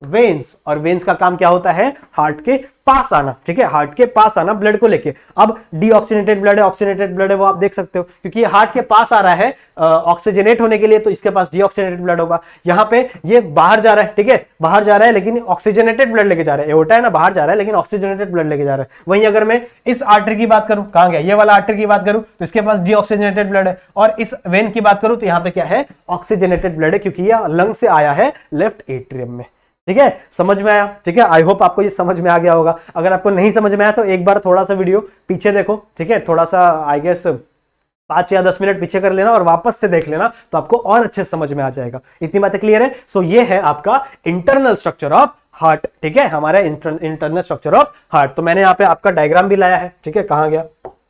Speaker 1: वेन्स, और वेन्स का काम क्या होता है, हार्ट के पास आना, ठीक है, हार्ट के पास आना ब्लड को लेके। अब डीऑक्सीनेटेड ब्लड है, ऑक्सीनेटेड ब्लड है, वो आप देख सकते हो, क्योंकि ये हार्ट के पास आ रहा है ऑक्सीजनेट होने के लिए, तो इसके पास डीऑक्सीनेटेड ब्लड होगा। यहाँ पे ये बाहर जा रहा है, ठीक है, बाहर जा रहा है लेकिन ऑक्सीजनेटेड ब्लड लेके जा रहा है, एओर्टा है ना, बाहर जा रहा है लेकिन ऑक्सीजनेटेड ब्लड लेके जा रहा है। वहीं अगर मैं इस आर्टरी की बात करूं, कहां गया, ये वाला आर्टरी की बात करूं, तो इसके पास डीऑक्सीजनेटेड ब्लड है। और इस वेन की बात करूं तो यहाँ पे क्या है, ऑक्सीजनेटेड ब्लड है, क्योंकि यह लंग से आया है लेफ्ट एट्रियम में, ठीक है। समझ में आया, ठीक है, आई होप आपको ये समझ में आ गया होगा। अगर आपको नहीं समझ में आया तो एक बार थोड़ा सा वीडियो पीछे देखो, ठीक है, थोड़ा सा आई गेस 5 या 10 मिनट पीछे कर लेना और वापस से देख लेना, तो आपको और अच्छे से समझ में आ जाएगा। इतनी बातें क्लियर है। सो ये है आपका इंटरनल स्ट्रक्चर ऑफ हार्ट, ठीक है, हमारा इंटरनल स्ट्रक्चर ऑफ हार्ट। तो मैंने यहाँ पे आपका डायग्राम भी लाया है, ठीक है, कहाँ गया,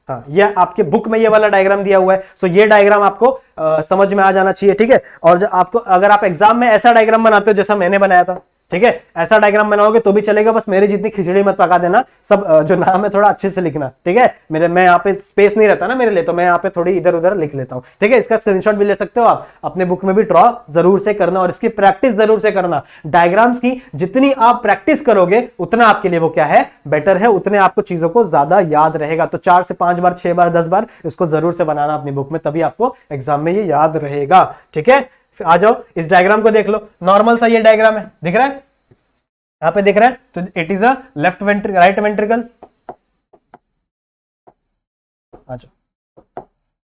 Speaker 1: हाँ, ये आपके बुक में ये वाला डायग्राम दिया हुआ है। सो ये डायग्राम आपको समझ में आ जाना चाहिए, ठीक है। और आपको अगर आप एग्जाम में ऐसा डायग्राम बनाते हो जैसा मैंने बनाया था, ठीक है, ऐसा डायग्राम बनाओगे तो भी चलेगा, बस मेरी जितनी खिचड़ी मत पका देना, सब जो नाम है थोड़ा अच्छे से लिखना, ठीक है। मैं यहाँ पे स्पेस नहीं रहता ना मेरे लिए, तो मैं यहाँ पे थोड़ी इधर उधर लिख लेता हूँ, ठीक है। इसका स्क्रीनशॉट भी ले सकते हो आप, अपने बुक में भी ड्रॉ जरूर से करना और इसकी प्रैक्टिस जरूर से करना। डायग्राम्स की जितनी आप प्रैक्टिस करोगे उतना आपके लिए वो क्या है, बेटर है, उतने आपको चीजों को ज्यादा याद रहेगा। तो 4 से 5 बार, 6 बार, 10 बार इसको जरूर से बनाना अपनी बुक में, तभी आपको एग्जाम में ये याद रहेगा, ठीक है। आ जाओ, इस डायग्राम को देख लो, नॉर्मल सा ये डायग्राम है, दिख रहा है, यहां पे दिख रहा है, तो it is a left ventricle, right ventricle. अच्छा,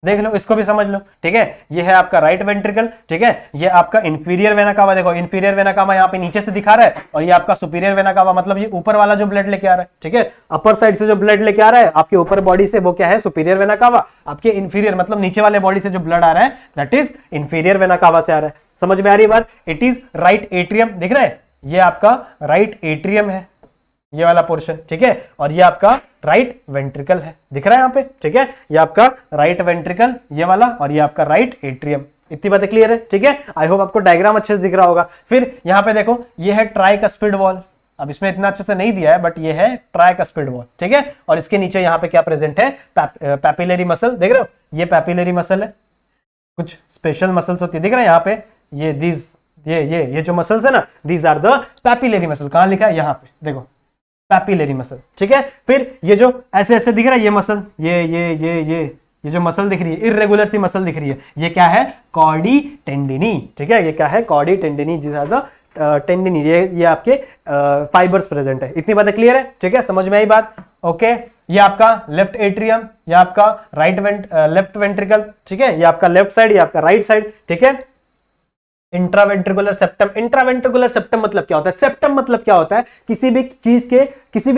Speaker 1: देख लो, इसको भी समझ लो, ठीक है। ये है आपका राइट वेंट्रिकल, ठीक है, ये आपका इंफीरियर वेना कावा, देखो इंफीरियर वेना कावा यहाँ पे नीचे से दिखा रहा है, और ये आपका सुपीरियर वेना कावा, मतलब ये ऊपर वाला जो ब्लड लेके आ रहा है, ठीक है, अपर साइड से जो ब्लड लेके आ रहा है आपके ऊपर बॉडी से, वो क्या है, सुपीरियर वेना कावा। आपके इंफीरियर मतलब नीचे वाले बॉडी से जो ब्लड आ रहा है, that is inferior vena cava से आ रहा है। समझ में आ रही है बात। इट इज राइट एट्रियम, दिख रहा है, ये आपका राइट एट्रियम है, ये वाला पोर्शन, ठीक है, और ये आपका राइट वेंट्रिकल है, दिख रहा है यहाँ पे, ठीक है, ये आपका राइट वेंट्रिकल ये वाला, और ये आपका राइट एट्रियम। इतनी बातें क्लियर है, ठीक है। आई होप आपको डायग्राम अच्छे से दिख रहा होगा। फिर यहाँ पे देखो, ये है ट्राइकस्पिड वॉल, अब इसमें इतना अच्छे से नहीं दिया है, बट ये है ट्राइकस्पिड वॉल, ठीक है। और इसके नीचे यहाँ पे क्या प्रेजेंट है, पैपिलरी मसल, देख रहे हो, ये पैपिलरी मसल है, कुछ स्पेशल मसल्स होती है, दिख रहा है यहाँ पे, ये दीज ये जो मसल्स है ना, these are the papillary muscle. कहां लिखा है, यहाँ पे देखो, पैपिलरी मसल, ठीक है। फिर ये जो ऐसे ऐसे दिख रहा है, ये मसल, ये जो मसल दिख रही है, इर्रेगुलर सी मसल दिख रही है, ये क्या है, कॉर्डी टेंडिनी, ठीक है, ये क्या है, कॉर्डी टेंडिनी, जिस टेंडिनी, ये आपके फाइबर्स प्रेजेंट है। इतनी बातें क्लियर है, ठीक है, समझ में आई बात। ओके, ये आपका लेफ्ट एट्रियम, ये आपका लेफ्ट वेंट्रिकल, ठीक है, ये आपका लेफ्ट साइड, ये आपका राइट साइड, ठीक है। इंट्रावेंट्रिकुलर सेप्टम, इंट्रावेंट्रिकुलर सेप्टम मतलब क्या होता है, सेप्टम मतलब क्या होता है, किसी भी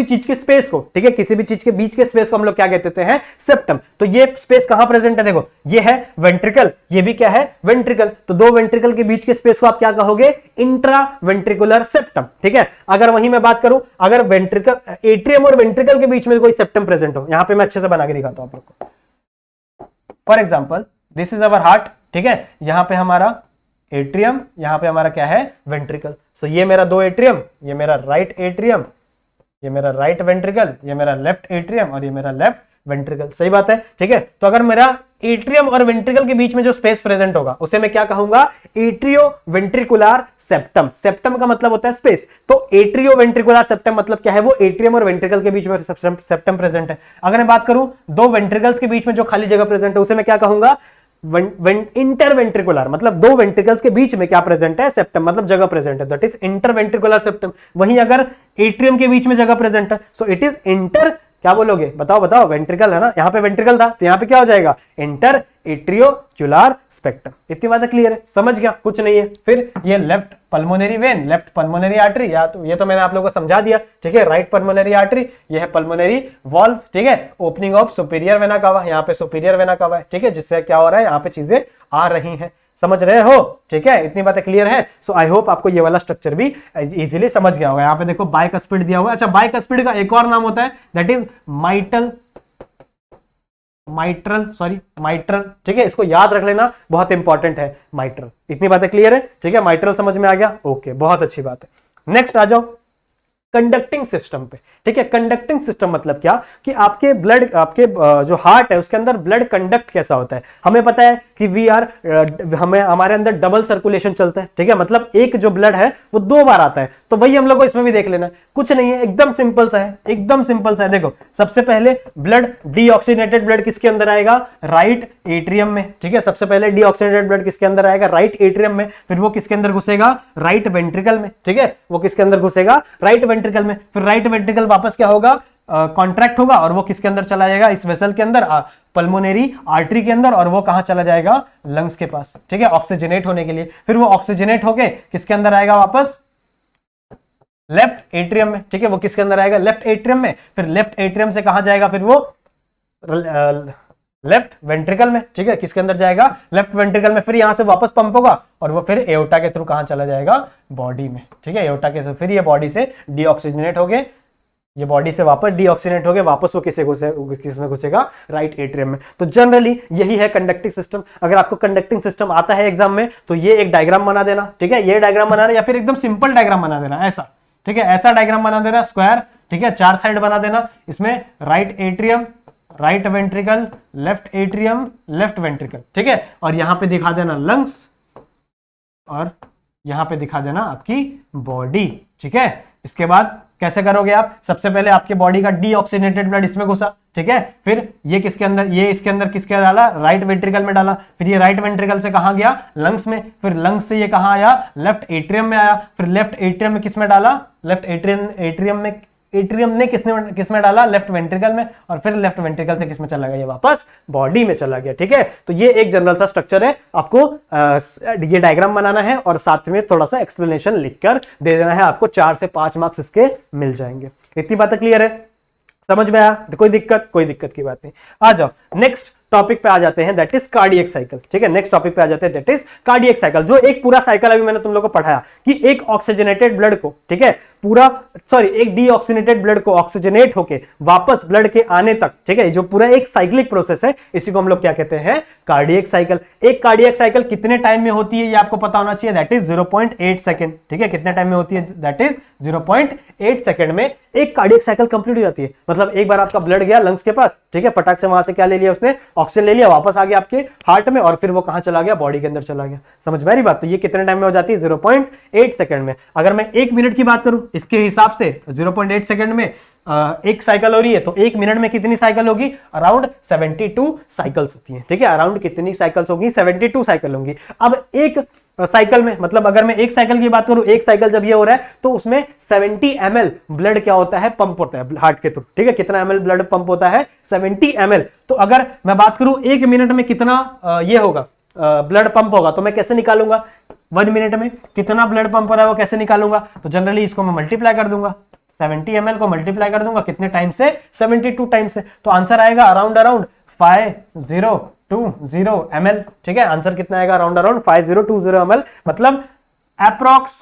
Speaker 1: चीज के स्पेस को, ठीक है, किसी भी चीज के बीच के स्पेस को हम लोग क्या कहते हैं, सेप्टम। तो ये स्पेस कहां प्रेजेंट है, देखो, ये है वेंट्रिकल, ये भी क्या है, वेंट्रिकल। तो दो वेंट्रिकल के बीच के स्पेस को आप क्या कहोगे, इंट्रावेंट्रिकुलर सेप्टम, ठीक है। अगर वहीं मैं बात करूं, अगर वेंट्रिकल, एट्रियम और वेंट्रिकल के बीच में कोई सेप्टम प्रेजेंट हो, यहां पे मैं अच्छे से बना के दिखाता हूं आप लोग को। For example, this is our heart, ठीक है, यहां पे हमारा एट्रियम, यहां पे हमारा क्या है, वेंट्रिकल। सो ये मेरा 2 एट्रियम, ये मेरा राइट एट्रियम, ये मेरा राइट वेंट्रिकल, ये मेरा लेफ्ट एट्रियम, और ये मेरा लेफ्ट वेंट्रिकल। सही बात है, ठीक है। तो अगर मेरा एट्रियम और वेंट्रिकल के बीच में जो स्पेस प्रेजेंट होगा, उसे मैं क्या कहूंगा, एट्रियो वेंट्रिकुलर सेप्टम। सेप्टम का मतलब होता है स्पेस, तो एट्रियो वेंट्रिकुलर सेप्टम मतलब क्या है, वो एट्रियम और वेंट्रिकल के बीच में सेप्टम प्रेजेंट है। अगर मैं बात करूं 2 वेंट्रिकल्स के बीच में जो खाली जगह प्रेजेंट है, उसे मैं क्या कहूंगा, इंटरवेंट्रिकुलर, मतलब 2 वेंट्रिकल्स के बीच में क्या प्रेजेंट है, सेप्टम, मतलब जगह प्रेजेंट है, दैट इज इंटरवेंट्रिकुलर सेप्टम। वहीं अगर एट्रियम के बीच में जगह प्रेजेंट है, सो इट इज इंटर, क्या बोलोगे, बताओ, वेंट्रिकल है ना, यहां पे वेंट्रिकल था, तो यहां पे क्या हो जाएगा, इंटर एट्रियोक्युलर स्पेक्ट्रम। इतनी बातें क्लियर है, समझ गया, कुछ नहीं है। फिर ये left pulmonary vein, left pulmonary artery, या तो ये तो मैंने आप लोगों को समझा दिया, ठीक है। राइट पल्मोनरी आर्टरी, ये है पल्मोनरी वॉल्व, ठीक है, opening of superior vena cava, यहाँ पे सुपीरियर वेना कावा है, ठीक है, जिससे क्या हो रहा है, यहाँ पे चीजें आ रही हैं, समझ रहे हो, ठीक है। इतनी बातें क्लियर है। सो आई होप आपको ये वाला स्ट्रक्चर भी इजीली समझ गया होगा। यहाँ पे देखो बाइकस्पिड दिया हुआ है। अच्छा, बाइकस्पिड का एक और नाम होता है, दैट इज माइटल माइट्रल, ठीक है, इसको याद रख लेना, बहुत इंपॉर्टेंट है माइट्रल। इतनी बातें क्लियर है, ठीक है, माइट्रल समझ में आ गया, ओके, बहुत अच्छी बात है। नेक्स्ट आ जाओ कंडक्टिंग सिस्टम पे, ठीक है। कंडक्टिंग सिस्टम मतलब क्या कि आपके ब्लड, आपके जो हार्ट है उसके अंदर ब्लड कंडक्ट कैसा होता है। हमें पता है कि हमें हमारे अंदर डबल सर्कुलेशन चलता है, ठीक है, मतलब एक जो ब्लड है वो 2 बार आता है, तो वही हम लोग को इसमें भी देख लेना है, कुछ नहीं है, एकदम सिंपल सा है, एकदम सिंपल सा है। देखो सबसे पहले ब्लड, डीऑक्सीजनेटेड ब्लड किसके अंदर आएगा, राइट एट्रियम में, ठीक है, सबसे पहले डीऑक्सीजनेटेड ब्लड किसके अंदर आएगा, राइट एट्रियम में, फिर वो किसके अंदर घुसेगा, राइट वेंट्रिकल में, ठीक है, वो किसके अंदर घुसेगा, राइट वेंट्रिकल में, फिर राइट वेंट्रिकल वापस क्या होगा, कॉन्ट्रैक्ट होगा और वो किसके अंदर चला जाएगा, इस वेसल के अंदर, पल्मोनरी आर्टरी के अंदर, और वो कहां चला जाएगा, लंग्स के पास, ठीक है, ऑक्सीजनेट होने के लिए। फिर वो ऑक्सीजनेट होके किसके अंदर आएगा वापस, लेफ्ट एट्रियम में, ठीक है, वो किसके अंदर आएगा, लेफ्ट एट्रियम में। फिर लेफ्ट एट्रियम से कहां जाएगा, फिर वो लेफ्ट वेंट्रिकल में, ठीक है, किसके अंदर जाएगा, लेफ्ट वेंट्रिकल में। फिर यहां से वापस पंप होगा और वो फिर एओर्टा के थ्रू कहां चला जाएगा, बॉडी में, ठीक है, एओर्टा के थ्रू। फिर ये बॉडी से डीऑक्सीजनेट हो गए, ये बॉडी से वापस डीऑक्सीजनेट हो गए, वापस वो किसमें घुसेगा, राइट एट्रियम में। तो जनरली यही है कंडक्टिंग सिस्टम। अगर आपको कंडक्टिंग सिस्टम आता है एग्जाम में तो ये एक डायग्राम बना देना, ठीक है, ये डायग्राम बनाना, या फिर एकदम सिंपल डायग्राम बना देना ऐसा, ठीक है, ऐसा डायग्राम बना देना, स्क्वायर, ठीक है, 4 साइड बना देना, इसमें right atrium, right ventricle, left atrium, left ventricle, ठीक है, और यहां पे दिखा देना लंग्स, और यहां पे दिखा देना आपकी बॉडी, ठीक है। इसके बाद कैसे करोगे आप, सबसे पहले आपके बॉडी का डीऑक्सीजनेटेड ब्लड इसमें घुसा, ठीक है, फिर ये किसके अंदर, ये इसके अंदर किसके डाला, राइट वेंट्रिकल में डाला, फिर ये राइट वेंट्रिकल से कहां गया, लंग्स में, फिर लंग्स से ये कहां आया, लेफ्ट एट्रियम में आया, फिर लेफ्ट एट्रियम में किसमें डाला, लेफ्ट एट्रियम ने किसमें डाला, लेफ्ट वेंट्रिकल में, और फिर लेफ्ट वेंट्रिकल से किसमें चला गया, ये वापस बॉडी में चला गया, ठीक है। तो ये एक जनरल सा स्ट्रक्चर है, आपको ये डायग्राम बनाना है और साथ में थोड़ा सा एक्सप्लेनेशन लिखकर दे देना है, आपको 4 से 5 मार्क्स इसके मिल जाएंगे। इतनी बातें क्लियर है, समझ में आया, कोई दिक्कत की बात नहीं। आ जाओ नेक्स्ट टॉपिक पे आ जाते हैं, दैट इज कार्डियक साइकिल, ठीक है, नेक्स्ट टॉपिक पे आ जाते हैं, दैट इज कार्डियक साइकिल। जो एक पूरा साइकिल अभी मैंने तुम लोगों को पढ़ाया कि एक ऑक्सीजनेटेड ब्लड को, ठीक है, एक डीऑक्सीजनेटेड ब्लड को ऑक्सीजनेट होके वापस ब्लड के आने तक, ठीक है, जो पूरा एक साइक्लिक प्रोसेस है, इसी को हम लोग क्या कहते हैं, कार्डियक साइकिल। एक कार्डियक साइकिल कितने टाइम में होती है ये आपको पता होना चाहिए, दैट इज 0.8 सेकंड, ठीक है, कितने टाइम में होती है, दैट इज 0.8 सेकंड में एक कार्डियक साइकिल कंप्लीट हो जाती है। मतलब एक बार आपका ब्लड गया लंग्स के पास, ठीक है, फटाक से वहां से क्या ले लिया उसने, ऑक्सीजन ले लिया, वापस आ गया आपके हार्ट में, और फिर वो कहां चला गया, बॉडी के अंदर चला गया। समझ में आ रही बात। तो ये कितने टाइम में हो जाती है, 0.8 सेकंड में। अगर मैं 1 मिनट की बात करूं इसके हिसाब से 0.8 सेकंड में एक साइकिल हो रही है, तो 1 मिनट में कितनी साइकिल होगी, अराउंड 72 साइकिल्स होती हैं, ठीक है, अराउंड कितनी साइकिल्स होगी, 72 साइकिल होंगी। अब एक साइकिल में, मतलब अगर मैं एक साइकिल की बात करूं, एक साइकिल जब ये हो रहा है तो उसमें 70 ml ब्लड क्या होता है, पंप होता है हार्ट के थ्रू, ठीक है, कितना ml ब्लड पंप होता है, 70 ml। तो अगर मैं बात करूं 1 मिनट में कितना ये होगा, ब्लड पंप होगा, तो मैं कैसे निकालूंगा, 1 मिनट में कितना ब्लड पंप हो रहा है वो कैसे निकालूंगा, तो जनरली इसको मैं मल्टीप्लाई कर दूंगा, 70 ml को मल्टीप्लाई कर दूंगा कितने टाइम से, 72 टाइम से, तो आंसर आएगा अराउंड 5020 ml, ठीक है, आंसर कितना आएगा, अराउंड 5020 ml, मतलब अप्रॉक्स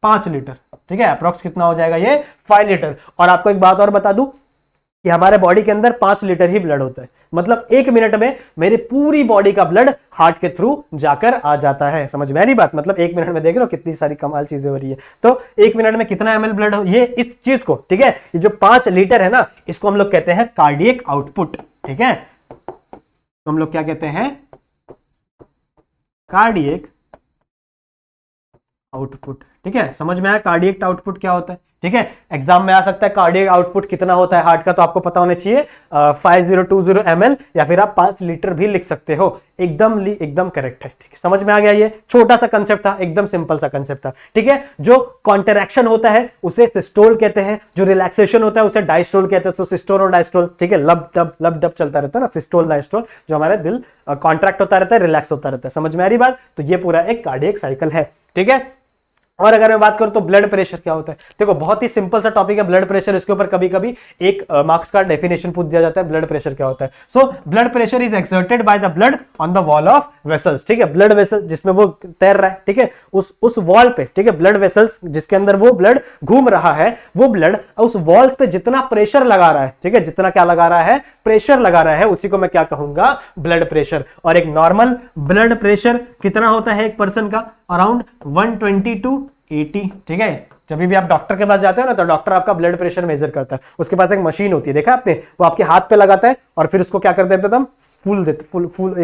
Speaker 1: 5 लीटर, ठीक है, अप्रॉक्स कितना हो जाएगा ये, 5 लीटर। और आपको एक बात और बता दूं कि हमारे बॉडी के अंदर 5 लीटर ही ब्लड होता है, मतलब 1 मिनट में मेरी पूरी बॉडी का ब्लड हार्ट के थ्रू जाकर आ जाता है। समझ में आ रही बात, मतलब 1 मिनट में देख रहे हो कितनी सारी कमाल चीजें हो रही है। तो 1 मिनट में कितना ml ब्लड, ये इस चीज को, ठीक है, ये जो 5 लीटर है ना, इसको हम लोग कहते हैं कार्डियक आउटपुट, ठीक है, तो हम लोग क्या कहते हैं, कार्डियक आउटपुट, ठीक है, समझ में आया कार्डियक आउटपुट क्या होता है, ठीक है। एग्जाम में आ सकता है कार्डियक आउटपुट कितना होता है हार्ट का, तो आपको पता होना चाहिए 5020 ml, या फिर आप 5 लीटर भी लिख सकते हो, एकदम करेक्ट है, ठीक है, समझ में आ गया। ये छोटा सा कंसेप्ट था, एकदम सिंपल सा कंसेप्ट था, ठीक है। जो कॉन्ट्रैक्शन होता है उसे सिस्टोल कहते हैं, जो रिलैक्सेशन होता है उसे डायस्टोल कहते हैं, तो सिस्टोल और डायस्टोल, ठीक है, लब डब चलता रहता है ना, सिस्टोल डायस्टोल, जो हमारे दिल कॉन्ट्रैक्ट होता रहता है, रिलैक्स होता रहता है। समझ में आ रही बात। तो ये पूरा एक कार्डियक साइकिल है, ठीक है। और अगर मैं बात करूं तो ब्लड प्रेशर क्या होता है, देखो बहुत ही सिंपल सा टॉपिक है ब्लड प्रेशर, इसके ऊपर कभी कभी एक मार्क्स का डेफिनेशन पूछ दिया जाता है ब्लड प्रेशर क्या होता है। So blood pressure is exerted by the blood on the wall of vessels, ठीक है, ब्लड वेसल जिसमें वो तैर रहा है, ठीक है, उस वॉल पे, ठीक है, ब्लड वेसल्स जिसके अंदर वो ब्लड घूम रहा है, वो ब्लड उस वॉल पे जितना प्रेशर लगा रहा है, ठीक है, जितना क्या लगा रहा है, प्रेशर लगा रहा है, उसी को मैं क्या कहूंगा, ब्लड प्रेशर। और एक नॉर्मल ब्लड प्रेशर कितना होता है एक पर्सन का, अराउंड 120 to 80, ठीक है। जब भी आप डॉक्टर के पास जाते हो ना, तो डॉक्टर आपका ब्लड प्रेशर मेजर करता है, उसके पास एक मशीन होती है, देखा आपने, वो आपके हाथ पे लगाता है और फिर उसको क्या कर देता है,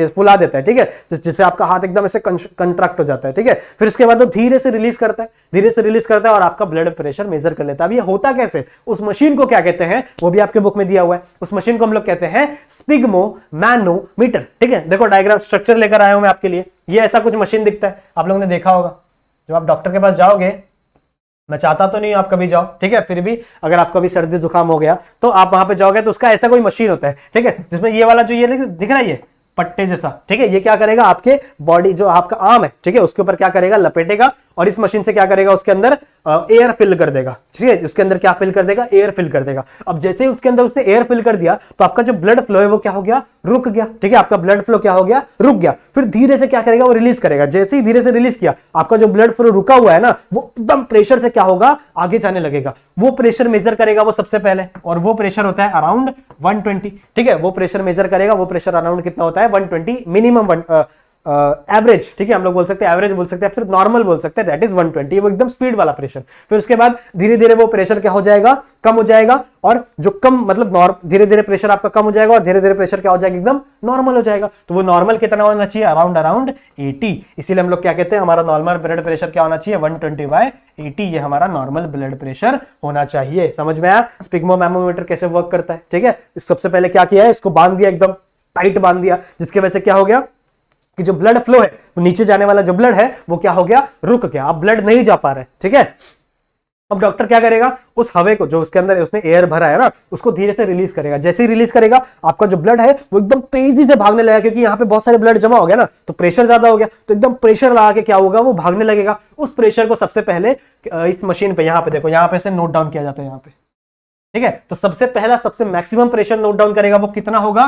Speaker 1: फुला देता है, ठीक है, जिससे आपका हाथ एकदम ऐसे कंट्रैक्ट हो जाता है, ठीक है। फिर उसके बाद वो धीरे से रिलीज करता है, धीरे से रिलीज करता है और आपका ब्लड प्रेशर मेजर कर लेता है। अब ये होता कैसे, उस मशीन को क्या कहते हैं, वो भी आपके बुक में दिया हुआ है, उस मशीन को हम लोग कहते हैं स्पिग्मोमैनोमीटर, ठीक है। देखो डायग्राम स्ट्रक्चर लेकर आया हूं मैं आपके लिए, ये ऐसा कुछ मशीन दिखता है, आप लोगों ने देखा होगा, जब आप डॉक्टर के पास जाओगे, मैं चाहता तो नहीं आप कभी जाओ, ठीक है, फिर भी अगर आपको अभी सर्दी जुकाम हो गया तो आप वहां पे जाओगे तो उसका ऐसा कोई मशीन होता है, ठीक है, जिसमें ये वाला जो ये दिख रहा है, ये पट्टे जैसा, ठीक है, ये क्या करेगा, आपके बॉडी जो आपका आर्म है, ठीक है, उसके ऊपर क्या करेगा, लपेटेगा और इस मशीन से क्या करेगा, उसके अंदर एयर फिल कर देगा, ठीक है, उसके अंदर क्या फिल कर देगा, एयर फिल कर देगा। अब जैसे ही उसके अंदर उसने एयर फिल कर दिया तो आपका जो ब्लड फ्लो है वो क्या हो गया, रुक गया, ठीक है, आपका ब्लड फ्लो क्या हो गया, रुक गया। फिर धीरे से क्या करेगा, वो रिलीज करेगा, जैसे ही धीरे से रिलीज किया, आपका जो ब्लड फ्लो रुका हुआ है ना, वो एकदम प्रेशर से क्या होगा, आगे जाने लगेगा। वो प्रेशर मेजर करेगा वो सबसे पहले, और वो प्रेशर होता है अराउंड 120, ठीक है, वो प्रेशर मेजर करेगा, वो प्रेशर अराउंड कितना होता है, 120 मिनिमम, एवरेज, ठीक है, हम लोग बोल सकते हैं एवरेज बोल सकते हैं, फिर नॉर्मल बोल सकते हैं, दैट इज 120, वो एकदम स्पीड वाला प्रेशर। फिर उसके बाद धीरे धीरे वो प्रेशर क्या हो जाएगा, कम हो जाएगा, और जो कम मतलब धीरे धीरे प्रेशर आपका कम हो जाएगा और धीरे धीरे प्रेशर क्या हो जाएगा, एकदम नॉर्मल हो जाएगा। तो वो नॉर्मल कितना होना चाहिए, अराउंड 80। इसीलिए हम लोग क्या कहते हैं, हमारा नॉर्मल ब्लड प्रेशर क्या होना चाहिए, 120/80, ये हमारा नॉर्मल ब्लड प्रेशर होना चाहिए। समझ में आया स्पिग्मोमैनोमीटर कैसे वर्क करता है, ठीक है। सबसे पहले क्या किया है, इसको बांध दिया, एकदम टाइट बांध दिया, जिसकी वजह से क्या हो गया कि जो ब्लड फ्लो है, वो नीचे जाने वाला जो ब्लड है वो क्या हो गया, रुक गया, अब ब्लड नहीं जा पा रहा है, ठीक है। अब डॉक्टर क्या करेगा, उस हवा को जो उसके अंदर उसने एयर भरा है ना, उसको धीरे से रिलीज करेगा। जैसे ही रिलीज करेगा, आपका जो ब्लड है वो एकदम तेजी से भागने लगेगा, क्योंकि यहाँ पे बहुत सारे ब्लड जमा हो गया ना, तो प्रेशर ज्यादा हो गया, तो एकदम प्रेशर लगा के क्या होगा, वो भागने लगेगा। उस प्रेशर को सबसे पहले इस मशीन पे, यहाँ पे देखो, यहाँ पे से नोट डाउन किया जाता है, यहाँ पे, ठीक है। तो सबसे पहला सबसे मैक्सिमम प्रेशर नोट डाउन करेगा, वो कितना होगा,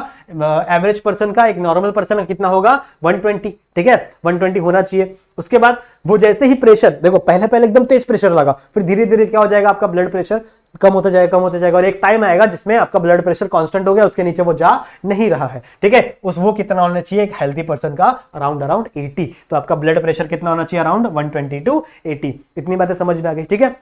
Speaker 1: एवरेज पर्सन का, एक नॉर्मल पर्सन का कितना होगा, 120, ठीक है, 120 होना चाहिए। उसके बाद वो जैसे ही प्रेशर, देखो पहले पहले एकदम तेज प्रेशर लगा, फिर धीरे धीरे क्या हो जाएगा, आपका ब्लड प्रेशर कम होता जाएगा, कम होता जाएगा, और एक टाइम आएगा जिसमें आपका ब्लड प्रेशर कांस्टेंट हो गया, उसके नीचे वो जा नहीं रहा है, ठीक है। वो कितना होना चाहिए एक हेल्थी पर्सन का, अराउंड 80। तो आपका ब्लड प्रेशर कितना होना चाहिए, अराउंड 120 to 80। इतनी बातें समझ में आ गई, ठीक है।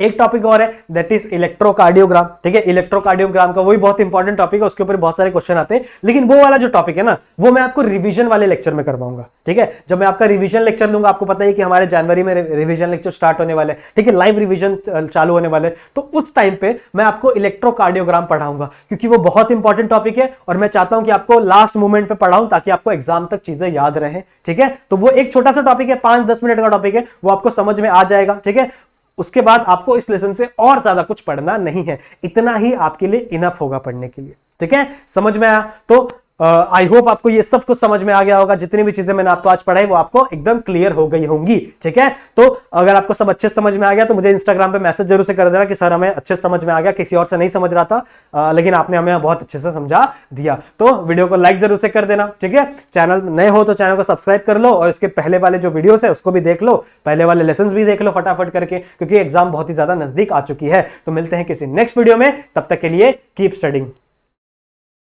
Speaker 1: एक टॉपिक और है, दैट इज इलेक्ट्रोकार्डियोग्राम, ठीक है। इलेक्ट्रोकार्डियोग्राम का वही बहुत इंपॉर्टेंट टॉपिक है, उसके ऊपर बहुत सारे क्वेश्चन आते हैं, लेकिन वो वाला जो टॉपिक है ना, वो मैं आपको रिवीजन वाले लेक्चर में करवाऊंगा, ठीक है। जब मैं आपका रिवीजन लेक्चर लूंगा, आपको पता है कि हमारे जनवरी में रिवीजन लेक्चर स्टार्ट होने वाले, ठीक है, लाइव रिवीजन चालू होने वाले, तो उस टाइम पे मैं आपको इलेक्ट्रोकार्डियोग्राम पढ़ाऊंगा, क्योंकि वो बहुत इंपॉर्टेंट टॉपिक है, और मैं चाहता हूं कि आपको लास्ट मोमेंट पे पढ़ाऊं, ताकि आपको एग्जाम तक चीजें याद रहे, ठीक है। तो वो एक छोटा सा टॉपिक है, 5-10 मिनट का टॉपिक है, वो आपको समझ में आ जाएगा, ठीक है। उसके बाद आपको इस लेसन से और ज्यादा कुछ पढ़ना नहीं है, इतना ही आपके लिए इनफ होगा पढ़ने के लिए, ठीक है। समझ में आया? तो आई होप आपको ये सब कुछ समझ में आ गया होगा, जितनी भी चीजें मैंने आपको आज पढ़ाई वो आपको एकदम क्लियर हो गई होंगी, ठीक है। तो अगर आपको सब अच्छे समझ में आ गया तो मुझे इंस्टाग्राम पे मैसेज जरूर से कर देना कि सर हमें अच्छे समझ में आ गया, किसी और से नहीं समझ रहा था, लेकिन आपने हमें बहुत अच्छे से समझा दिया। तो वीडियो को लाइक जरूर से कर देना, ठीक है। चैनल नए हो तो चैनल को सब्सक्राइब कर लो, और इसके पहले वाले जो वीडियोस है उसको भी देख लो, पहले वाले लेसन भी देख लो फटाफट करके, क्योंकि एग्जाम बहुत ही ज्यादा नजदीक आ चुकी है। तो मिलते हैं किसी नेक्स्ट वीडियो में, तब तक के लिए कीप स्टडिंग।